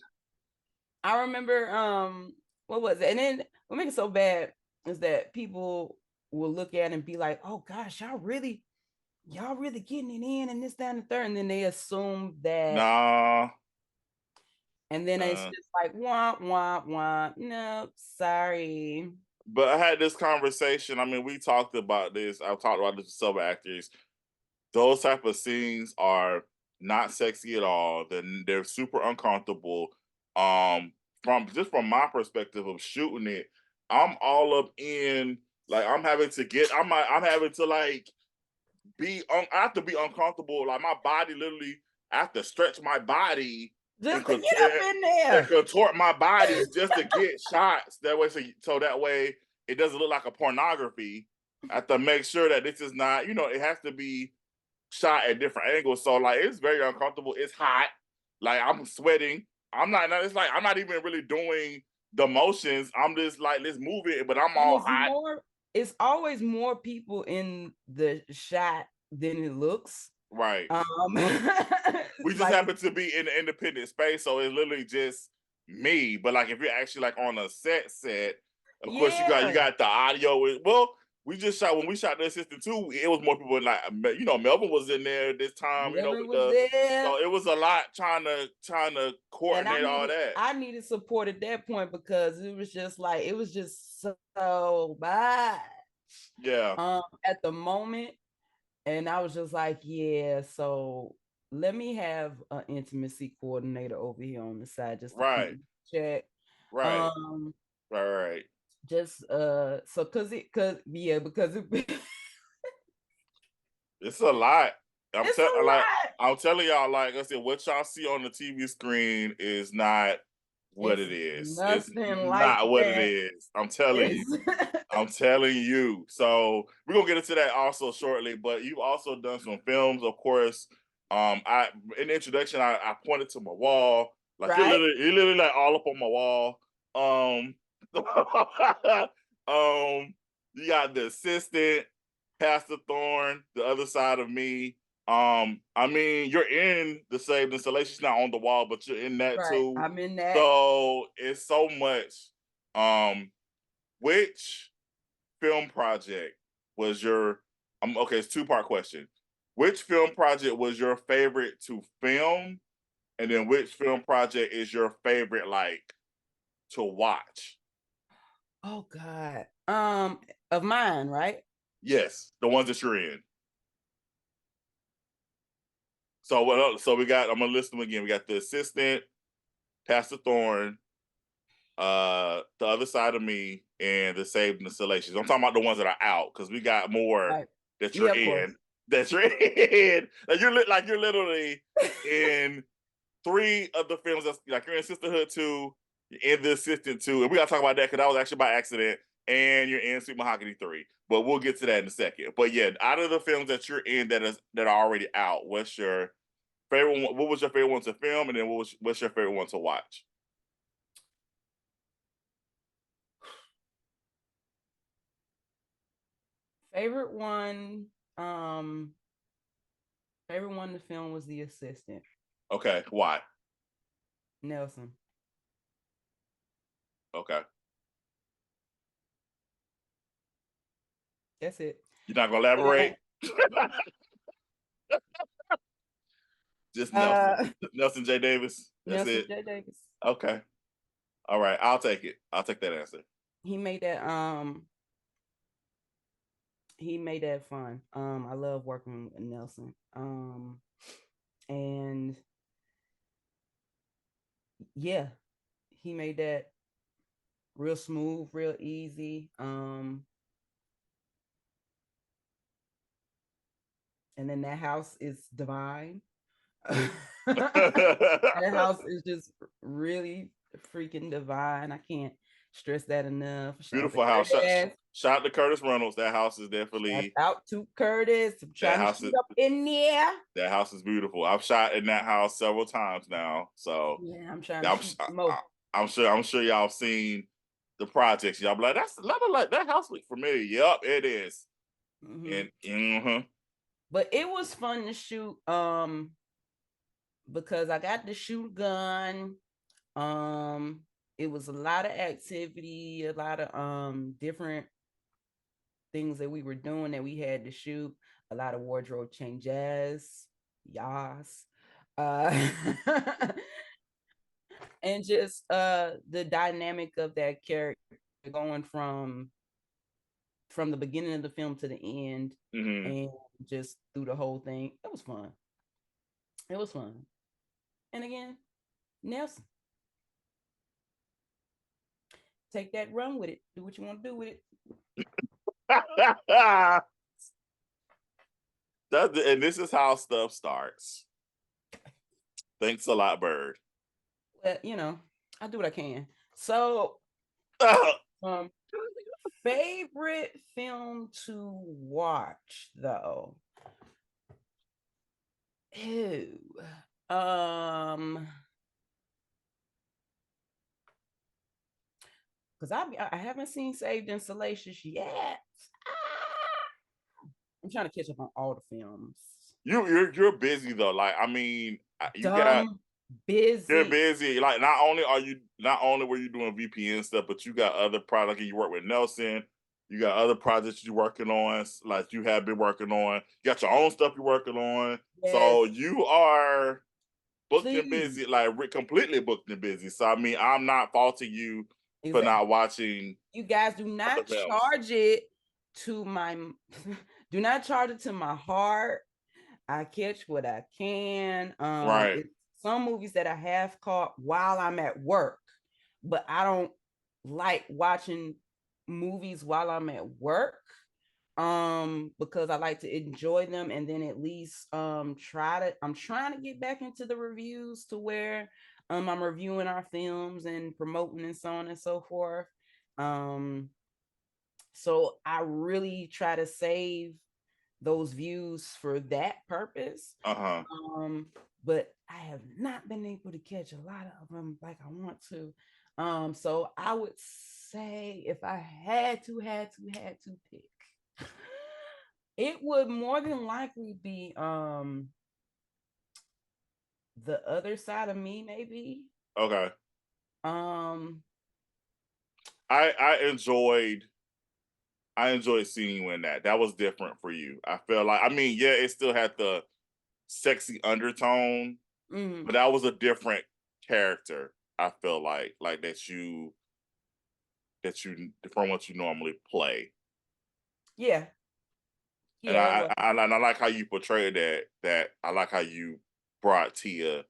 I remember what was it? And then what makes it so bad is that people will look at it and be like, oh gosh, y'all really getting it in and this, that, and the third. And then they assume that, nah. and then it's just like wah wah wah. No, sorry. But I had this conversation. I mean, we talked about this. I've talked about this with some actors. Those type of scenes are not sexy at all. They're super uncomfortable. From my perspective of shooting it, I'm all up in, like, I'm having to like I have to be uncomfortable. Like my body literally, I have to stretch my body and, Just to get up in there. contort my body just to get shots. That way, so that way it doesn't look like a pornography. I have to make sure that this is not, it has to be shot at different angles. So like it's very uncomfortable. It's hot. Like I'm sweating. It's like I'm not even really doing the motions. I'm just like, let's move it, but I'm And all hot. it's always more people in the shot than it looks. Right. We just Like, happen to be in the independent space, so it's literally just me. But like if you're actually like on a set, of course you yeah, got the audio. Well, we just shot when we shot the assistant too. It was more people like Melvin was in there this time. Melvin With was there, so it was a lot trying to and coordinate all that. I needed support at that point because it was just so bad. Yeah. At the moment, and I was just like, yeah, so let me have an intimacy coordinator over here on the side just to keep Right. me in check. Right. Right. Just so because It's a lot. it's a lot. I'm telling y'all, like I said, what y'all see on the TV screen is not what It's it is. It's nothing like not what it that. is. I'm telling you. It's I'm telling you. So we're gonna get into that also shortly. But you've also done some films, of course. I in the introduction, I pointed to my wall. Like right, you're literally like all up on my wall. Um, you got the assistant, Pastor Thorne, the other side of me. I mean, you're in the saved installation. It's not on the wall, but you're in that right. too. I'm in that. So it's so much. Which film project was your okay, it's two-part question. Which film project was your favorite to film? And then which film project is your favorite like to watch? Oh God. Of mine, right? Yes, the ones that you're in. So what else? So we got, I'm gonna list them again. We got The Assistant, Pastor Thorne, The Other Side of Me, and The Saved and the Salacious. I'm talking about the ones that are out because we got more Right. that Yeah, you're of course. in. That you're in. Like you're literally in three of the films. That's like you're in Sisterhood 2, you're in The Assistant 2, and we gotta talk about that because that was actually by accident. And you're in Sweet Mahogany 3, but we'll get to that in a second. But yeah, out of the films that you're in that are already out, what's your favorite one? What was your favorite one to film, and then what's your favorite one to watch? Favorite one, um, favorite one to film was The Assistant, Okay, why? Nelson. Okay. That's it. You're not gonna elaborate? Just Nelson J. Davis. That's Nelson it. J. Davis. Okay. All right. I'll take it. I'll take that answer. He made that fun. I love working with Nelson. And yeah, he made that real smooth, real easy. And then that house is divine. That house is just really freaking divine. I can't stress that enough. Shout out to Beautiful house. Curtis. Shout out to Curtis Reynolds. That house is Shout definitely out to Curtis. I'm trying to shoot up in there. That house is beautiful. I've shot in that house several times now. So yeah, I'm trying to shoot more. I'm sure y'all seen the projects. Y'all be like, that's a lot of like that house look familiar. Yup, it is. And But it was fun to shoot because I got to shoot gun. It was a lot of activity, a lot of different things that we were doing that we had to shoot, a lot of wardrobe changes, yas. And just the dynamic of that character going from the beginning of the film to the end, and just through the whole thing. It was fun. It was fun. And again, Nelson, take that, run with it. Do what you want to do with it. and this is how stuff starts. Thanks a lot, Bird. Well, I do what I can. So, favorite film to watch though. Ew. Because I haven't seen Saved and Salacious yet. I'm trying to catch up on all the films. You're busy though. Like, I mean, busy. You're busy. Like, not only were you doing VPN stuff, but you got other products. You work with Nelson. You got other projects you're working on, like you have been working on. You got your own stuff you're working on. Yes. So you are booked and busy, like completely booked and busy. So I mean, I'm not faulting you for not watching. You guys do not charge it to my do not charge it to my heart. I catch what I can. Right. Some movies that I have caught while I'm at work, but I don't like watching movies while I'm at work because I like to enjoy them, and then at least I'm trying to get back into the reviews to where I'm reviewing our films and promoting and so on and so forth. So I really try to save those views for that purpose. But I have not been able to catch a lot of them like I want to. So I would say if I had to pick, it would more than likely be The Other Side of Me, maybe. Okay. I enjoyed seeing you in that. That was different for you. I feel like, I mean, yeah, it still had the sexy undertone, but that was a different character. I feel like that you from what you normally play. Yeah. Yeah. And I like how you portrayed that. I like how you brought Tia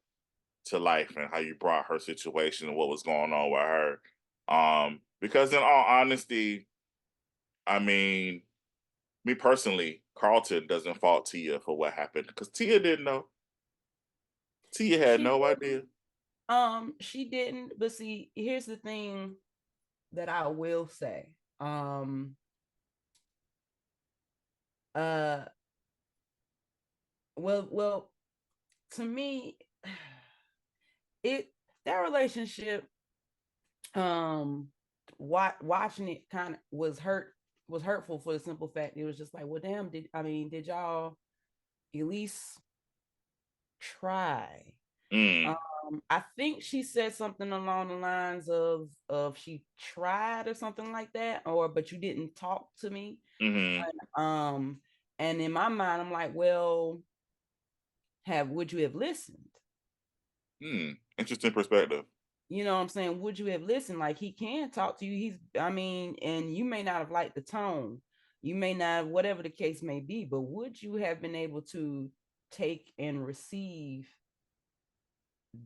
to life and how you brought her situation and what was going on with her. Because in all honesty, I mean, me personally, Carlton doesn't fault Tia for what happened because Tia didn't know. Tia had no idea. She didn't. But see, here's the thing that I will say. Well, to me, that relationship, watching it kind of was hurtful for the simple fact it was just like, well, damn, did y'all at least try? I think she said something along the lines of she tried or something like that, or but you didn't talk to me. Mm-hmm. Um, and in my mind, I'm like, well, would you have listened? Interesting perspective. You know what I'm saying? Would you have listened? Like he can talk to you. I mean, and you may not have liked the tone. You may not, whatever the case may be, but would you have been able to take and receive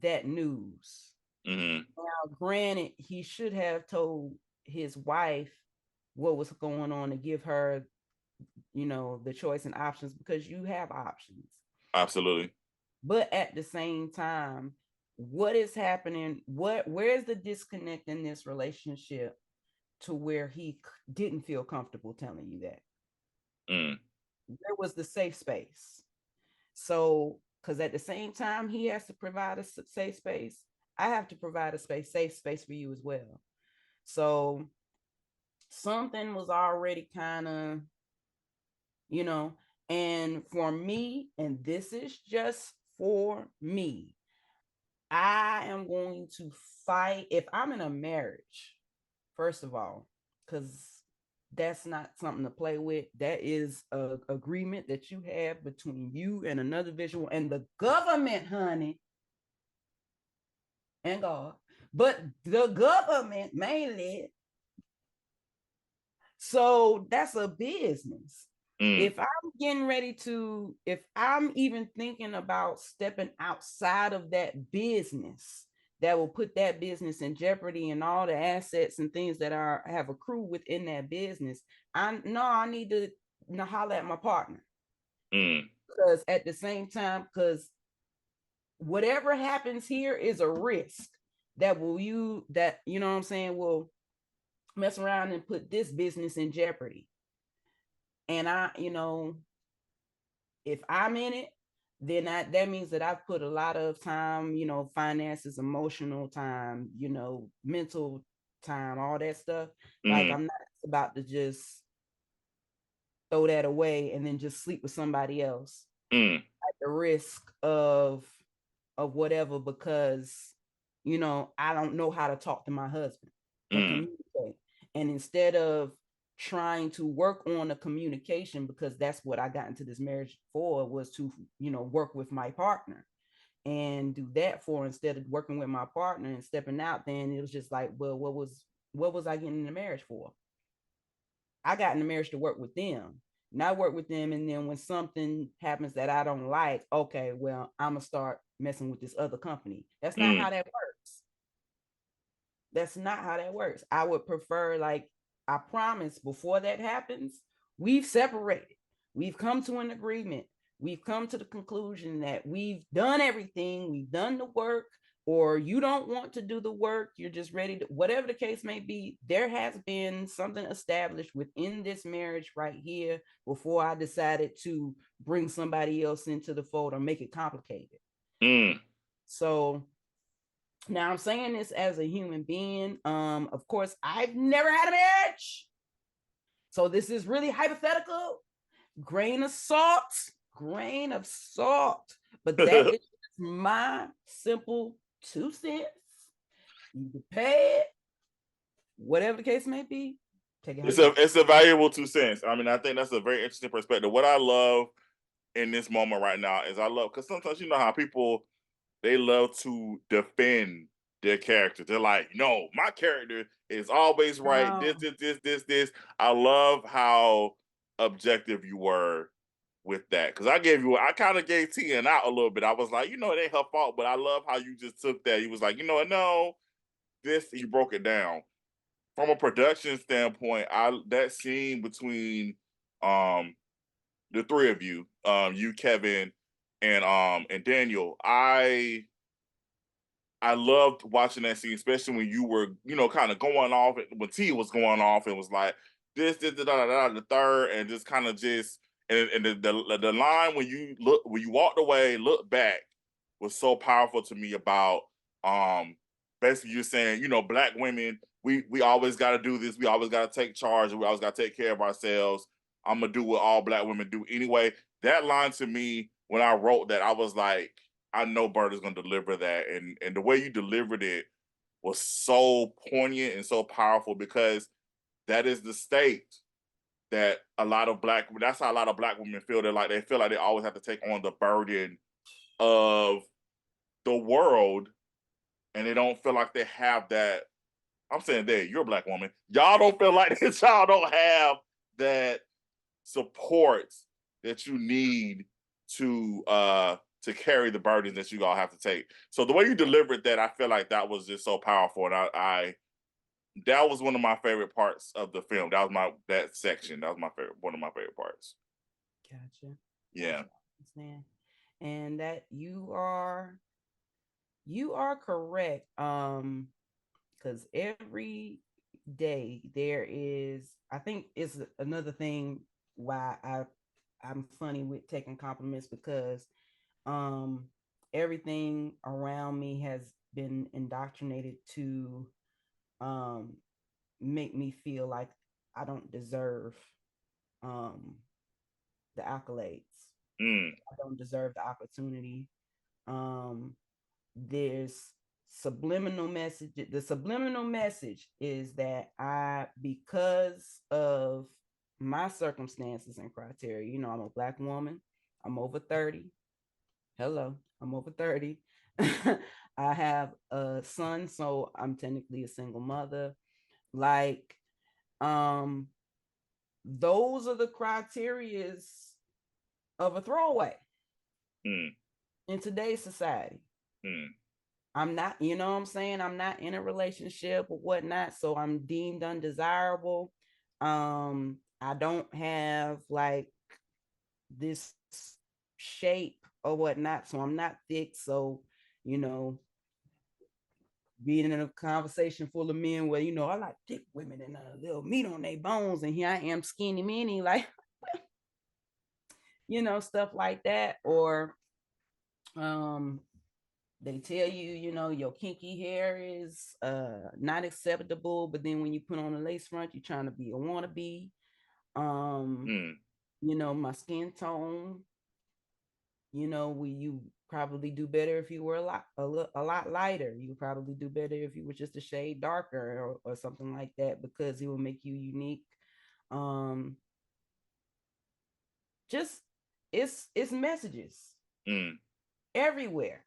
that news? Mm-hmm. Now, granted, he should have told his wife what was going on to give her, the choice and options because you have options. Absolutely. But at the same time, what is happening? Where's the disconnect in this relationship to where he didn't feel comfortable telling you that? Mm. Where was the safe space? So, because at the same time he has to provide a safe space, I have to provide a safe space for you as well. So something was already kind of, you know, and for me, and this is just for me, I am going to fight if I'm in a marriage, first of all, because that's not something to play with. That is a agreement that you have between you and another visual and the government, honey, and God. But the government mainly. So that's a business. Mm. If I'm even thinking about stepping outside of that business, that will put that business in jeopardy and all the assets and things that have accrued within that business. I need to holler at my partner Mm. because at the same time, because whatever happens here is a risk that you know what I'm saying will mess around and put this business in jeopardy. And if I'm in it, then that means that I've put a lot of time, finances, emotional time, mental time, all that stuff. Like Mm. I'm not about to just throw that away and then just sleep with somebody else Mm. at the risk of whatever because I don't know how to talk to my husband and Mm. communicate. And instead of trying to work on the communication, because that's what I got into this marriage for, was to work with my partner and do that for, instead of working with my partner and stepping out, then it was just like, well, what was I getting in the marriage for? I got in the marriage to work with them, not work with them. And then when something happens that I don't like, okay, well, I'm gonna start messing with this other company. That's not Mm. how that works. That's not how that works. I would prefer, like, I promise before that happens, we've separated. We've come to an agreement. We've come to the conclusion that we've done everything. We've done the work, or you don't want to do the work. You're just ready to, whatever the case may be. There has been something established within this marriage right here before I decided to bring somebody else into the fold or make it complicated. Mm. So now I'm saying this as a human being. Of course, I've never had a marriage. So this is really hypothetical. Grain of salt, grain of salt. But that is my simple 2 cents. You can pay it, whatever the case may be. Take it how you want. It's a valuable 2 cents. I mean, I think that's a very interesting perspective. What I love in this moment right now is I love, because sometimes you know how people, they love to defend their character. They're like, no, my character is always right. No, This. I love how objective you were with that. Because I kind of gave Tian out a little bit. I was like, it ain't her fault, but I love how you just took that. He was like, no, you broke it down. From a production standpoint, that scene between um the three of you, you, Kevin, and Daniel, I loved watching that scene, especially when you were, kind of going off, when T was going off and was like, this, the third, and just kind of and the line when you walked away, look back, was so powerful to me about, basically you're saying, Black women, we always got to do this, we always got to take charge, we always got to take care of ourselves. I'm gonna do what all Black women do anyway. That line to me, when I wrote that, I was like, I know Bird is gonna deliver that, and the way you delivered it was so poignant and so powerful because that is the state that a lot of that's how a lot of black women feel. They feel like they always have to take on the burden of the world, and they don't feel like they have that. I'm saying that you're a black woman. Y'all don't feel like this. Y'all don't have that support that you need to carry the burdens that you all have to take. So the way you delivered that, I feel like that was just so powerful, and I that was one of my favorite parts of the film. That section. That was my favorite, one of my favorite parts. Gotcha. Yeah. Gotcha. Understand. And that you are correct. Because every day there is, I think it's another thing why I'm funny with taking compliments, because um everything around me has been indoctrinated to um make me feel like I don't deserve um the accolades. Mm, I don't deserve the opportunity. Um there's subliminal message. The subliminal message is that because of my circumstances and criteria, I'm a black woman, I'm over 30. Hello, I'm over 30. I have a son, so I'm technically a single mother. Like, um, those are the criterias of a throwaway mm, in today's society. mm, I'm not, what I'm saying? I'm not in a relationship or whatnot, so I'm deemed undesirable. I don't have like this shape or whatnot, so I'm not thick. So, you know, being in a conversation full of men where, I like thick women and a little meat on their bones, and here I am skinny mini, like, stuff like that. Or um they tell you, your kinky hair is not acceptable, but then when you put on a lace front, you're trying to be a wannabe. Um, mm. my skin tone, you probably do better if you were a lot lighter. You probably do better if you were just a shade darker, or something like that, because it will make you unique. Um, just it's messages Mm, everywhere,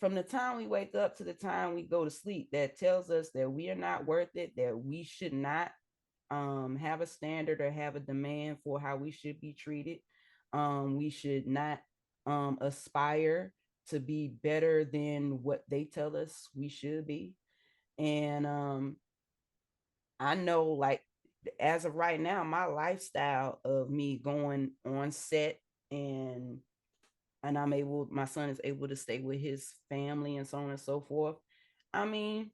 from the time we wake up to the time we go to sleep, that tells us that we are not worth it, that we should not have a standard or have a demand for how we should be treated. We should not aspire to be better than what they tell us we should be. And I know, like, as of right now, my lifestyle of me going on set, and my son is able to stay with his family and so on and so forth. I mean,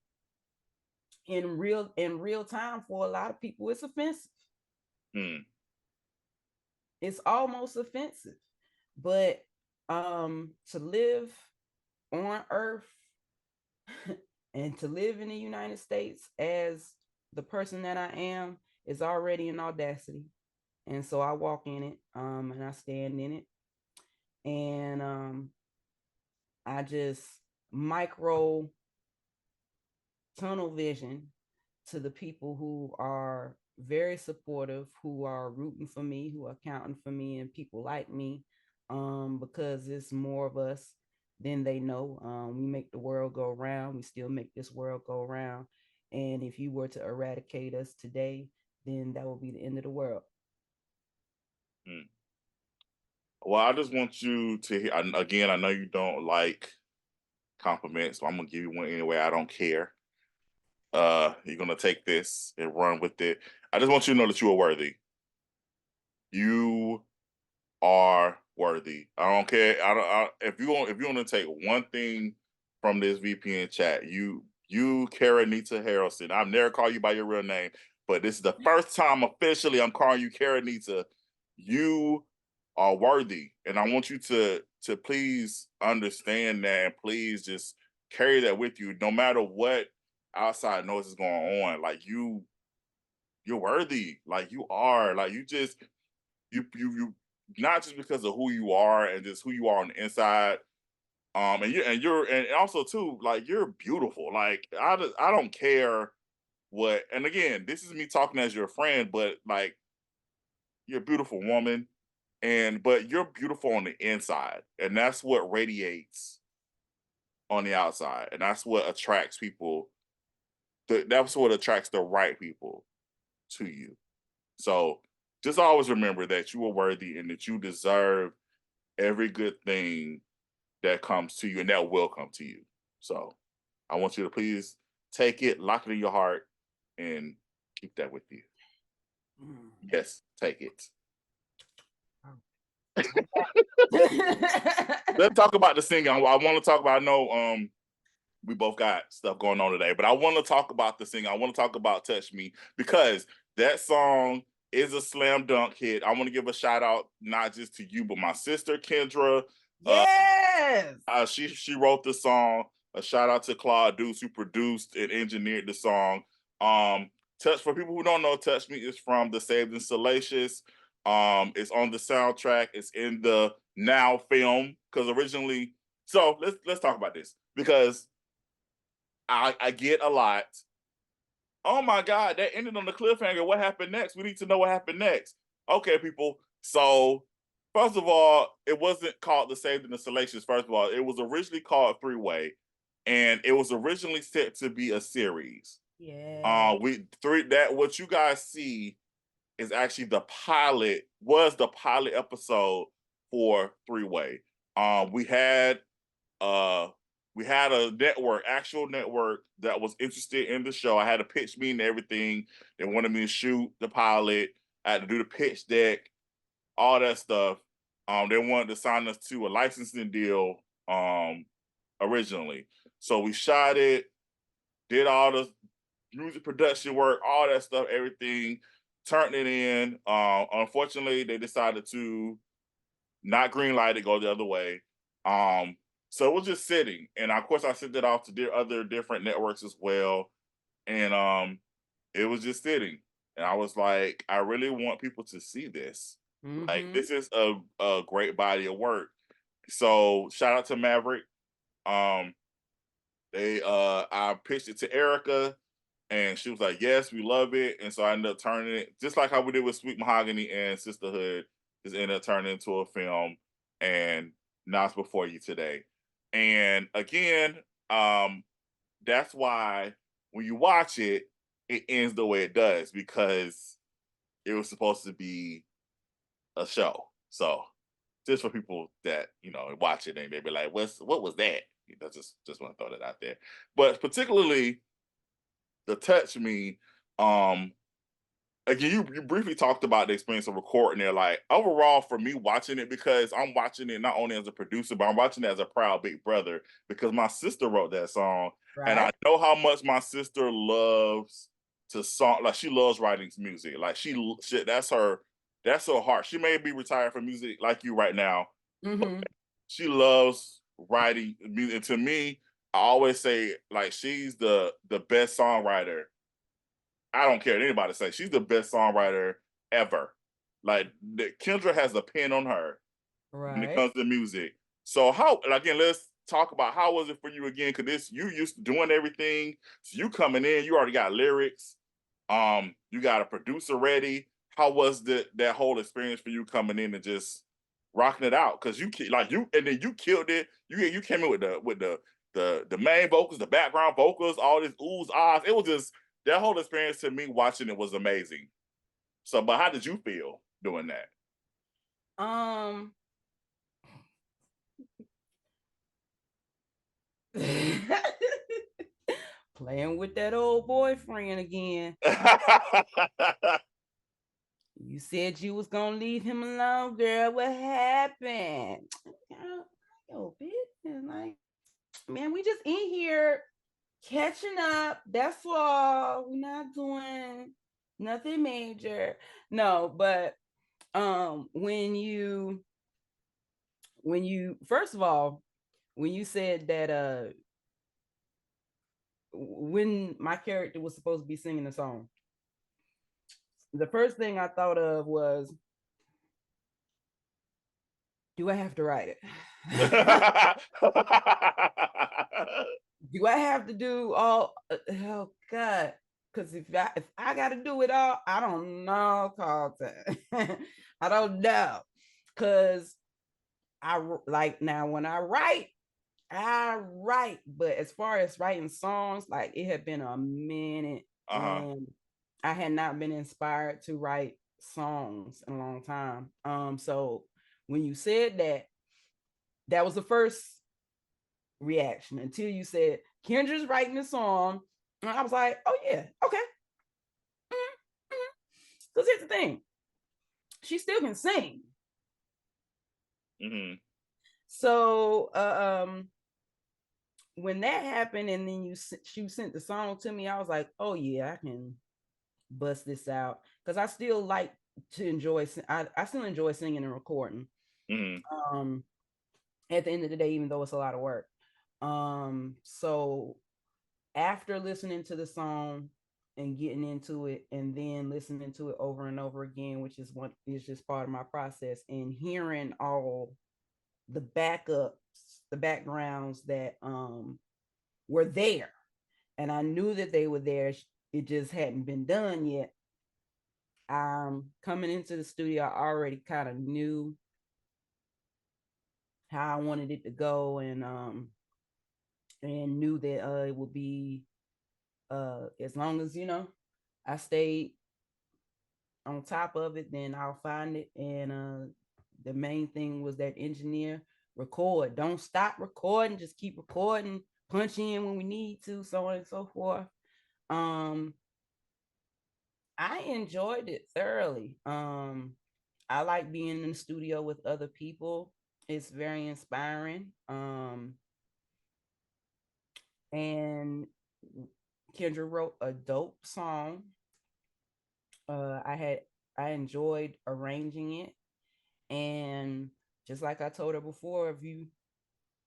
in real time, for a lot of people, it's offensive. mm, It's almost offensive. But to live on earth and to live in the United States as the person that I am is already an audacity. And so I walk in it, and I stand in it. And I just micro tunnel vision to the people who are very supportive, who are rooting for me, who are counting for me, and people like me, because it's more of us than they know. We make the world go round. We still make this world go round. And if you were to eradicate us today, then that will be the end of the world. mm. Well, I just want you to hear. Again, I know you don't like compliments, so I'm gonna give you one anyway. I don't care. You're gonna take this and run with it. I just want you to know that you are worthy. You are worthy. I don't care. If you want to take one thing from this VPN chat, you Caranita Harrelson. I've never called you by your real name, but this is the first time officially I'm calling you Caranita. You are worthy, and I want you to please understand that, and please just carry that with you, no matter what outside noise is going on. Like you're worthy. Like you are. Like you not just because of who you are and just who you are on the inside, And also too, like you're beautiful. Like I don't care what. And again, this is me talking as your friend, but like you're a beautiful woman, but you're beautiful on the inside, and that's what radiates on the outside, and that's what attracts people. That's what attracts the right people to you. So just always remember that you are worthy and that you deserve every good thing that comes to you and that will come to you. So I want you to please take it, lock it in your heart, and keep that with you. Yes, take it. Let's talk about the singing. I want to talk about. I know we both got stuff going on today, but I want to talk about the singing. I want to talk about "Touch Me" because that song is a slam dunk hit. I want to give a shout out not just to you, but my sister Kendra. Yes. She wrote the song. A shout out to Claude Deuce who produced and engineered the song. Touch for people who don't know, "Touch Me" is from the Saved and Salacious. It's on the soundtrack. It's in the Now film because originally. So let's talk about this because I get a lot. Oh my God, that ended on the cliffhanger. What happened next? We need to know what happened next. Okay, people. So first of all, it wasn't called the Saved and the Salacious. First of all, it was originally called Three Way, and it was originally set to be a series. Yeah. We three that what you guys see is actually the pilot episode for Three Way. We had uh a actual network that was interested in the show. I had a pitch meeting and everything. They wanted me to shoot the pilot. I had to do the pitch deck, all that stuff. They wanted to sign us to a licensing deal originally. So we shot it, did all the music production work, all that stuff, everything, turned it in. Unfortunately, they decided to not greenlight it, go the other way. So it was just sitting, and of course I sent it off to other different networks as well, and it was just sitting. And I was like, I really want people to see this. Like Mm-hmm. this is a great body of work. So shout out to Maverick. Um, I pitched it to Erica, and she was like, "Yes, we love it." And so I ended up turning it just like how we did with Sweet Mahogany and Sisterhood. Just ended up turning into a film, and now it's before you today. And again, um, that's why when you watch it, it ends the way it does because it was supposed to be a show. So just for people that watch it and they be like, what was that?" Just want to throw that out there. But particularly the Touch Me, um, again, you briefly talked about the experience of recording it. Like overall, for me watching it, because I'm watching it not only as a producer, but I'm watching it as a proud big brother because my sister wrote that song, and I Right. know how much my sister loves to song. Like she loves writing music. Like that's her heart. She may be retired from music like you right now, but Mm-hmm. she loves writing music. And to me, I always say like she's the best songwriter. I don't care what anybody say. She's the best songwriter ever. Like Kendra has a pen on her when it Right. comes to music. So how again? Let's talk about how was it for you again? Because this you used to doing everything. So you coming in, you already got lyrics. You got a producer ready. How was that whole experience for you coming in and just rocking it out? Because and then you killed it. You came in with the main vocals, the background vocals, all this oohs ahs. It was just that whole experience to me watching it was amazing. So, but how did you feel doing that? Um Playing with that old boyfriend again. You said you was gonna leave him alone, girl. What happened? Yo, business. Like, man, we just in here catching up. That's all. We're not doing nothing major. No, but when you first of all, when you said that when my character was supposed to be singing the song, the first thing I thought of was Do I have to write it? Uh-huh. Do I have to do all? Oh God! Because if I got to do it all, I don't know, Carlton. I don't know, because like now when I write. But as far as writing songs, like it had been a minute, and I had not been inspired to write songs in a long time. So when you said that, that was the first reaction until you said Kendra's writing a song. And I was like, oh yeah, okay. Because here's the thing, she still can sing. Mm-hmm. So when that happened, and then you sent the song to me, I was like, oh yeah, I can bust this out, because I still like to enjoy. I still enjoy singing and recording. Mm-hmm. At the end of the day, even though it's a lot of work. So after listening to the song and getting into it, and then listening to it over and over again, which is what is just part of my process, and hearing all the backups, the backgrounds that were there, and I knew that they were there, it just hadn't been done yet. Coming into the studio, I already kind of knew how I wanted it to go, and knew that it would be, as long as I stayed on top of it, then I'll find it. And the main thing was that engineer, record, don't stop recording, just keep recording, punch in when we need to, so on and so forth. um I enjoyed it thoroughly. I like being in the studio with other people. It's very inspiring. And Kendra wrote a dope song. I enjoyed arranging it, and just like I told her before, if you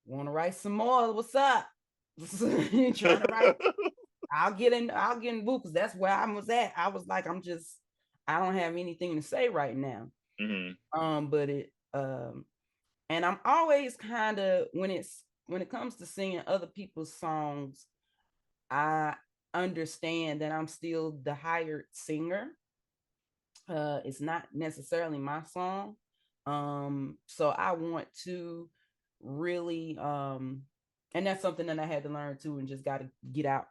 want to write some more, what's up? Trying to write, I'll get in the booth, because that's where I was at. I was like, I don't have anything to say right now. But it and I'm always kind of, when it comes to singing other people's songs, I understand that I'm still the hired singer. It's not necessarily my song. So I want to really, and that's something that I had to learn too, and just got to get out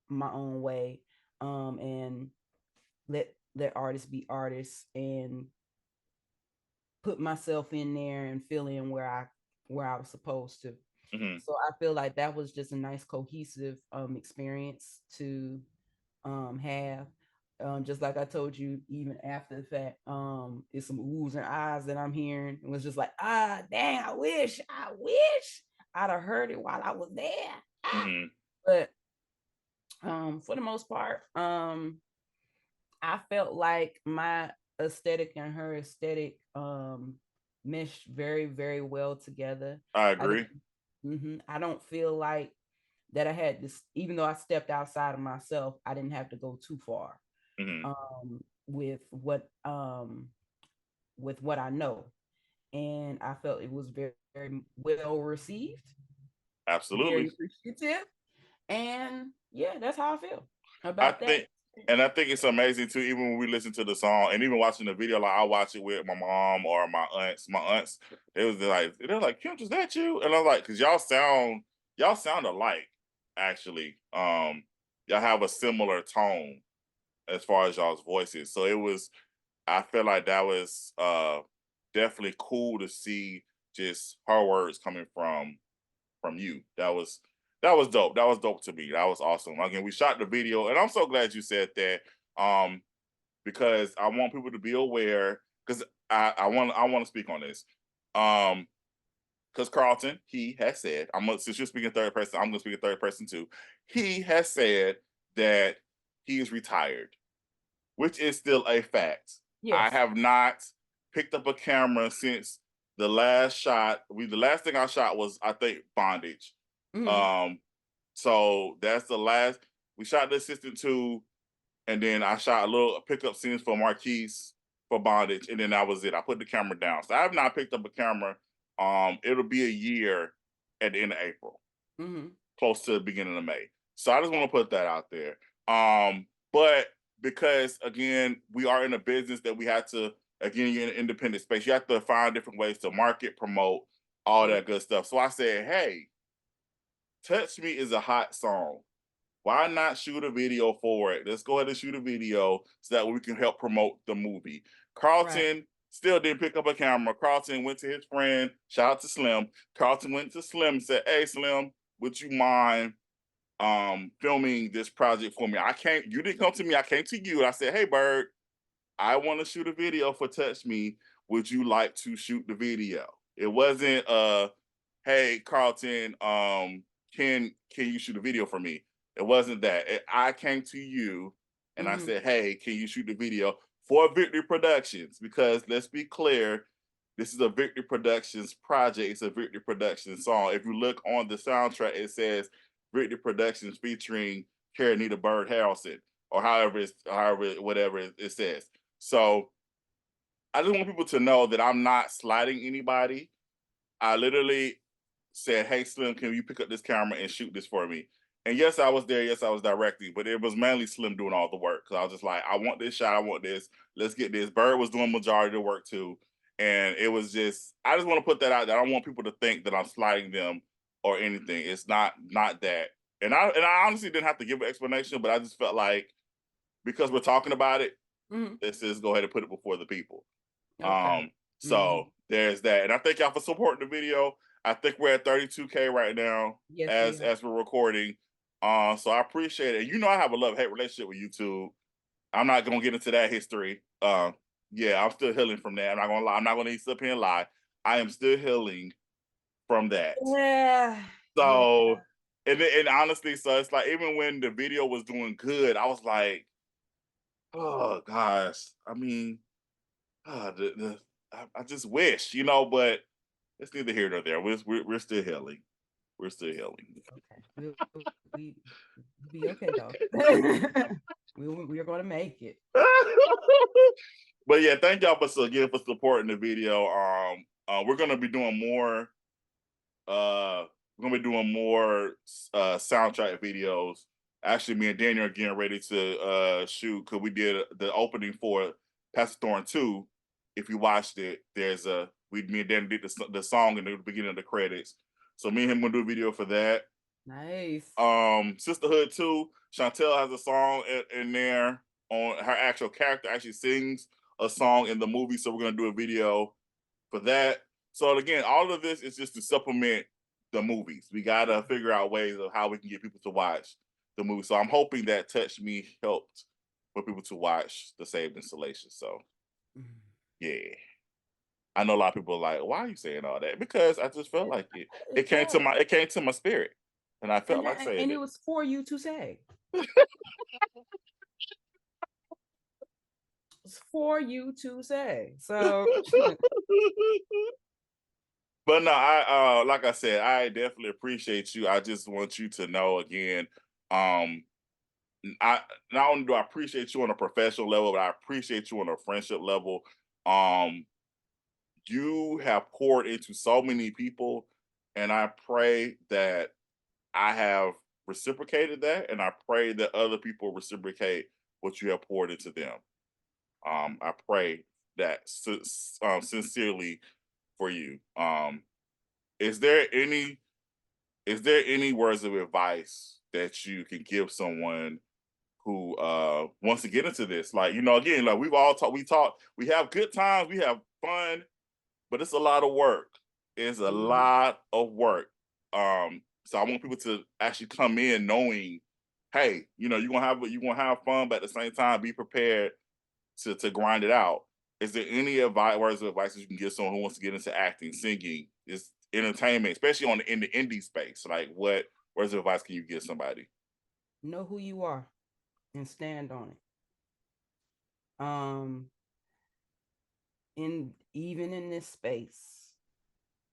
my own way, and let artists be artists, and put myself in there and fill in where I was supposed to. Mm-hmm. So I feel like that was just a nice cohesive experience to have. Just like I told you, even after the fact, it's some oohs and ahs that I'm hearing. It was just like, dang, I wish I'd have heard it while I was there. Mm-hmm. But for the most part, I felt like my aesthetic and her aesthetic meshed very, very well together. I I didn't, agree. I don't feel like that I had this, even though I stepped outside of myself, I didn't have to go too far Mm-hmm. with what I know. And I felt it was very, very well received, very Absolutely. appreciative. And yeah, that's how I feel I about that. think, and I think it's amazing too. Even when we listen to the song, and even watching the video, like I watch it with my mom or my aunts. My aunts, they're like, "Kim, is that you?" And I'm like, "Cause y'all sound alike, actually. Y'all have a similar tone as far as y'all's voices. So it was, I feel like that was definitely cool to see just her words coming from you. That was dope. That was dope to me. That was awesome. Again, we shot the video, and I'm so glad you said that. Because I want people to be aware. Because I want to speak on this. Because Carlton, he has said, since you're speaking third person, I'm gonna speak in third person too. He has said that he is retired, which is still a fact. I Yes. have not picked up a camera since the last shot. The last thing I shot was, I think, Bondage. Mm-hmm. Um, so that's the last. We shot the assistant two, and then I shot a little pickup scenes for Marquise for Bondage, and then that was it. I put the camera down. So I have not picked up a camera It'll be a year at the end of April, close to the beginning of May. So I just want to put that out there. But because again, we are in a business that we have to, again, you're in an independent space. You have to find different ways to market, promote, all that good stuff. So I said, hey, Touch Me is a hot song. Why not shoot a video for it? Let's go ahead and shoot a video so that we can help promote the movie. Right. Carlton still didn't pick up a camera. Carlton went to his friend. Shout out to Slim. Carlton went to Slim and said, hey, Slim, would you mind filming this project for me? You didn't come to me, I came to you. I said, hey, Bird, I want to shoot a video for Touch Me. Would you like to shoot the video? It wasn't hey Carlton, can you shoot a video for me? It wasn't that. I came to you and I said, hey, can you shoot the video for Victory Productions? Because let's be clear, this is a Victory Productions project. It's a Victory Productions song. If you look on the soundtrack, it says Victory Productions featuring Caranita Bird Harrelson, or whatever it says. So I just want people to know that I'm not sliding anybody. I literally said, hey, Slim, can you pick up this camera and shoot this for me? And yes, I was there. Yes, I was directing, but it was mainly Slim doing all the work. Cause I was just like, I want this shot. I want this. Let's get this. Bird was doing majority of the work too. And it was just, I just want to put that out there. I don't want people to think that I'm sliding them or anything. It's not that. And I honestly didn't have to give an explanation, but I just felt like because we're talking about it, let's just go ahead and put it before the people. Okay. So there's that. And I thank y'all for supporting the video. I think we're at 32K right now Yes, as we're recording. So I appreciate it. You know I have a love-hate relationship with YouTube. I'm not gonna get into that history. Yeah, I'm still healing from that. I'm not gonna lie. I'm not gonna sit up here and lie. I am still healing from that. Yeah. So and honestly, so it's like even when the video was doing good, I was like, oh gosh. I mean, I just wish, but it's neither here nor there. We're still healing. We're still healing. Okay. We be okay though. we are going to make it. But yeah, thank y'all again for supporting the video. We're gonna be doing more. We're gonna be doing more soundtrack videos. Actually, me and Daniel are getting ready to shoot because we did the opening for Pastor Thorne 2. If you watched it, me and Daniel did the song in the beginning of the credits. So me and him gonna do a video for that. Nice. Sisterhood 2, Chantel has a song in there on her actual character actually sings a song in the movie. So we're gonna do a video for that. So again, all of this is just to supplement the movies. We gotta figure out ways of how we can get people to watch the movie. So I'm hoping that Touch Me helped for people to watch the Saved Installation. So yeah. I know a lot of people are like, why are you saying all that? Because I just felt like it. It came to my spirit. And I felt like saying and it. it was for you to say. It's for you to say. So But no, I like I said, I definitely appreciate you. I just want you to know again, I not only do I appreciate you on a professional level, but I appreciate you on a friendship level. Um, you have poured into so many people, and I pray that I have reciprocated that, and I pray that other people reciprocate what you have poured into them. I pray that sincerely for you. Is there any words of advice that you can give someone who wants to get into this? Like, again, like we've all talked, we have good times, we have fun, but it's a lot of work. It's a lot of work. So I want people to actually come in knowing, hey, you're gonna have fun, but at the same time, be prepared to grind it out. Is there any words of advice that you can give someone who wants to get into acting, singing, is entertainment, especially in the indie space? Like, what words of advice can you give somebody? know who you are and stand on it. Even in this space,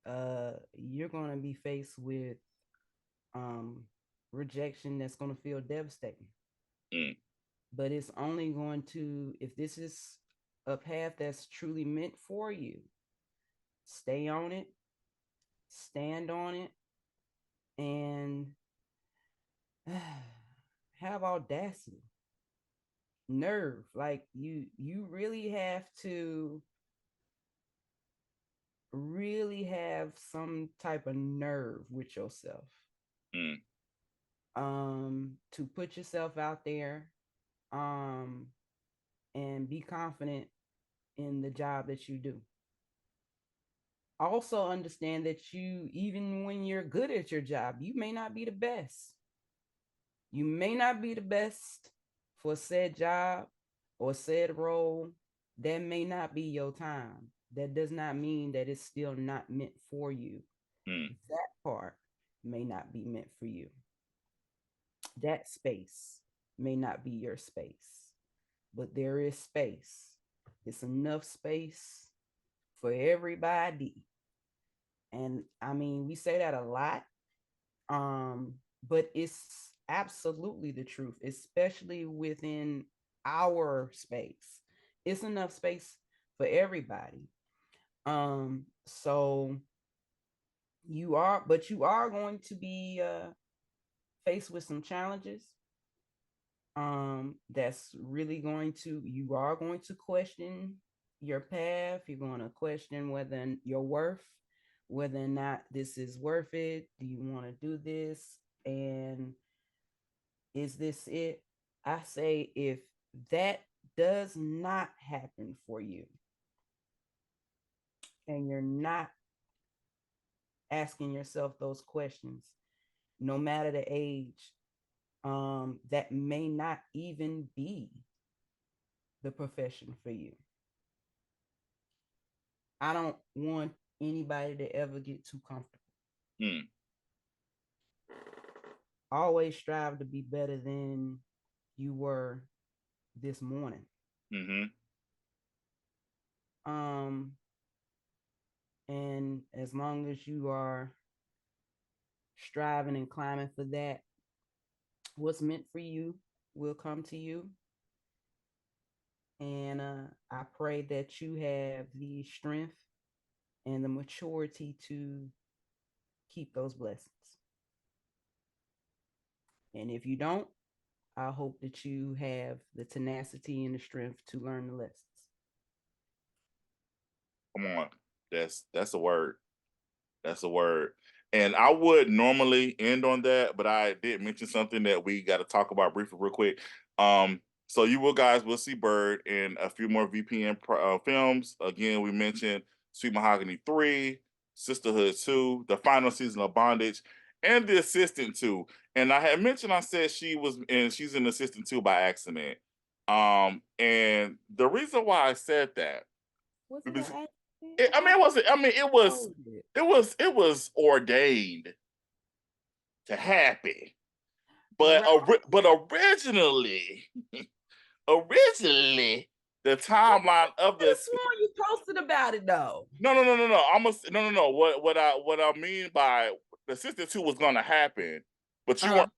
you're gonna be faced with rejection that's gonna feel devastating. But it's only going to, if this is a path that's truly meant for you, stay on it, stand on it, and have audacity, nerve. Like you really have some type of nerve with yourself. Mm. To put yourself out there, and be confident in the job that you do. Also understand that even when you're good at your job, you may not be the best. You may not be the best for said job or said role. That may not be your time. That does not mean that it's still not meant for you. Mm. That part may not be meant for you. That space may not be your space, but there is space. It's enough space for everybody. And I mean, we say that a lot, but it's absolutely the truth, especially within our space. It's enough space for everybody. So you are going to be faced with some challenges. That's really you are going to question your path. You're going to question whether your worth, whether or not this is worth it. Do you want to do this? And is this it? I say, if that does not happen for you and you're not asking yourself those questions, no matter the age, that may not even be the profession for you. I don't want anybody to ever get too comfortable. Mm. Always strive to be better than you were this morning. Mm-hmm. And as long as you are striving and climbing for that, what's meant for you will come to you. And I pray that you have the strength and the maturity to keep those blessings. And if you don't, I hope that you have the tenacity and the strength to learn the lessons. Come on. That's a word. That's a word. And I would normally end on that, but I did mention something that we got to talk about briefly, real quick. So you guys will see Bird in a few more VPN films. Again, we mentioned Sweet Mahogany 3, Sisterhood 2, the final season of Bondage, and The Assistant 2. And I had mentioned, I said she's an Assistant 2 by accident. And the reason why I said that, Was it an accident? I mean, it wasn't. I mean, it was ordained to happen. But Right. but originally, the timeline of I this. sworn you posted about it though. No. Almost no. What I mean by the Sister 2 was going to happen, but you weren't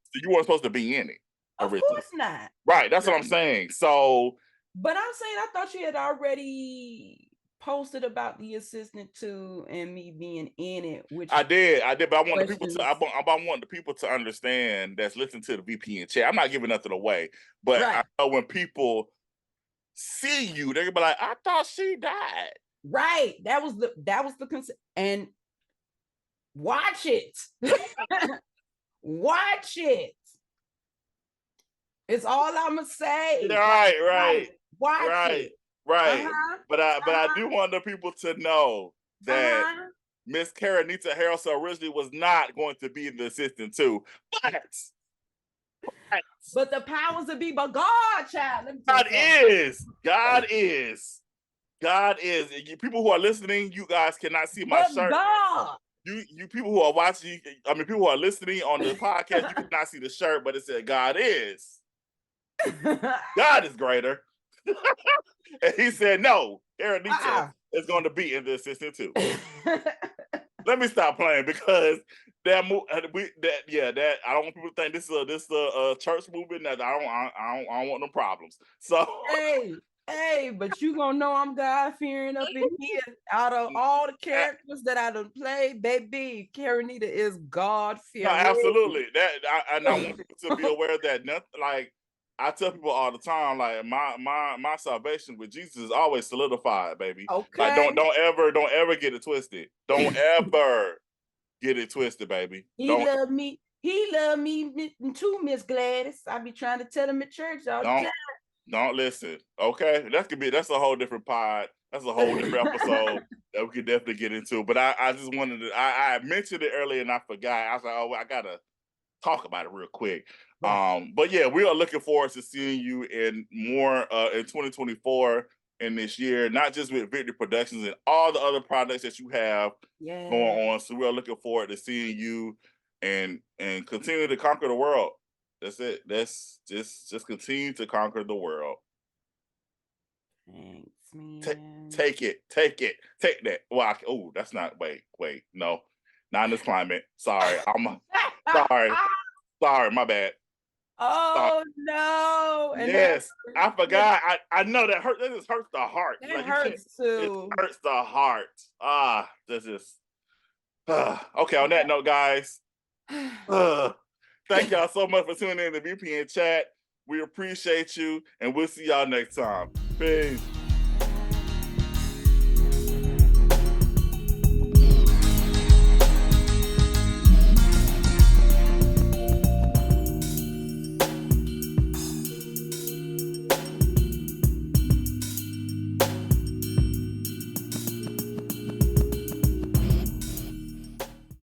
supposed to be in it Of originally. course not. Right. That's what I'm saying. So. But I'm saying, I thought you had already posted about The Assistant 2 and me being in it, which I did, but I want the people questions. to. I want the people to understand that's listening to the VPN chat. I'm not giving nothing away, but I Right. know when people see you, they're gonna be like, "I thought she died." Right. That was the concept. And watch it. Watch it. It's all I'm gonna say. Right. Watch it. Uh-huh. But I do want the people to know that Uh-huh. Miss Caranita Harrelson originally was not going to be the Assistant 2, but the powers that be, but God, child. God is. People who are listening, you guys cannot see my shirt. God. You people who are watching, I mean, people who are listening on the podcast, you cannot see the shirt, but it said God is. God is greater. And he said, no, Caranita is going to be in The Assistant 2. Let me stop playing, because I don't want people to think this is a church movement. That I don't want no problems. So hey, Hey, but you gonna know I'm God fearing up in here. Out of all the characters that I done played, baby, Caranita is God No, fearing. absolutely. And I want people to be aware that nothing like I tell people all the time, like my salvation with Jesus is always solidified, baby. Like Okay. don't ever get it twisted. Don't ever get it twisted, baby. He Don't loved me. He loved me too, Miss Gladys. I be trying to tell him at church all the don't don't listen. Okay, that's a whole different pod. That's a whole different episode time. that we could definitely get into. But I just wanted to I mentioned it earlier and I forgot. I was like, oh, I gotta talk about it real quick. Right. But yeah, we are looking forward to seeing you in more in 2024 in this year, not just with Victory Productions and all the other projects that you have Yeah. going on. So we are looking forward to seeing you and continue to conquer the world. That's it. That's just continue to conquer the world. Thanks, Ta- man. take that. Well, oh, that's not. Wait, no, not in this climate. Sorry, I'm sorry, sorry, my bad. Sorry. Oh no. And that Yes, I forgot. I know that hurt. That just hurts the heart. that Like you can't. hurts It too. hurts the heart. That's just. Okay. On that note, guys. Thank y'all so much for tuning in to VPN chat. We appreciate you, and we'll see y'all next time. Peace.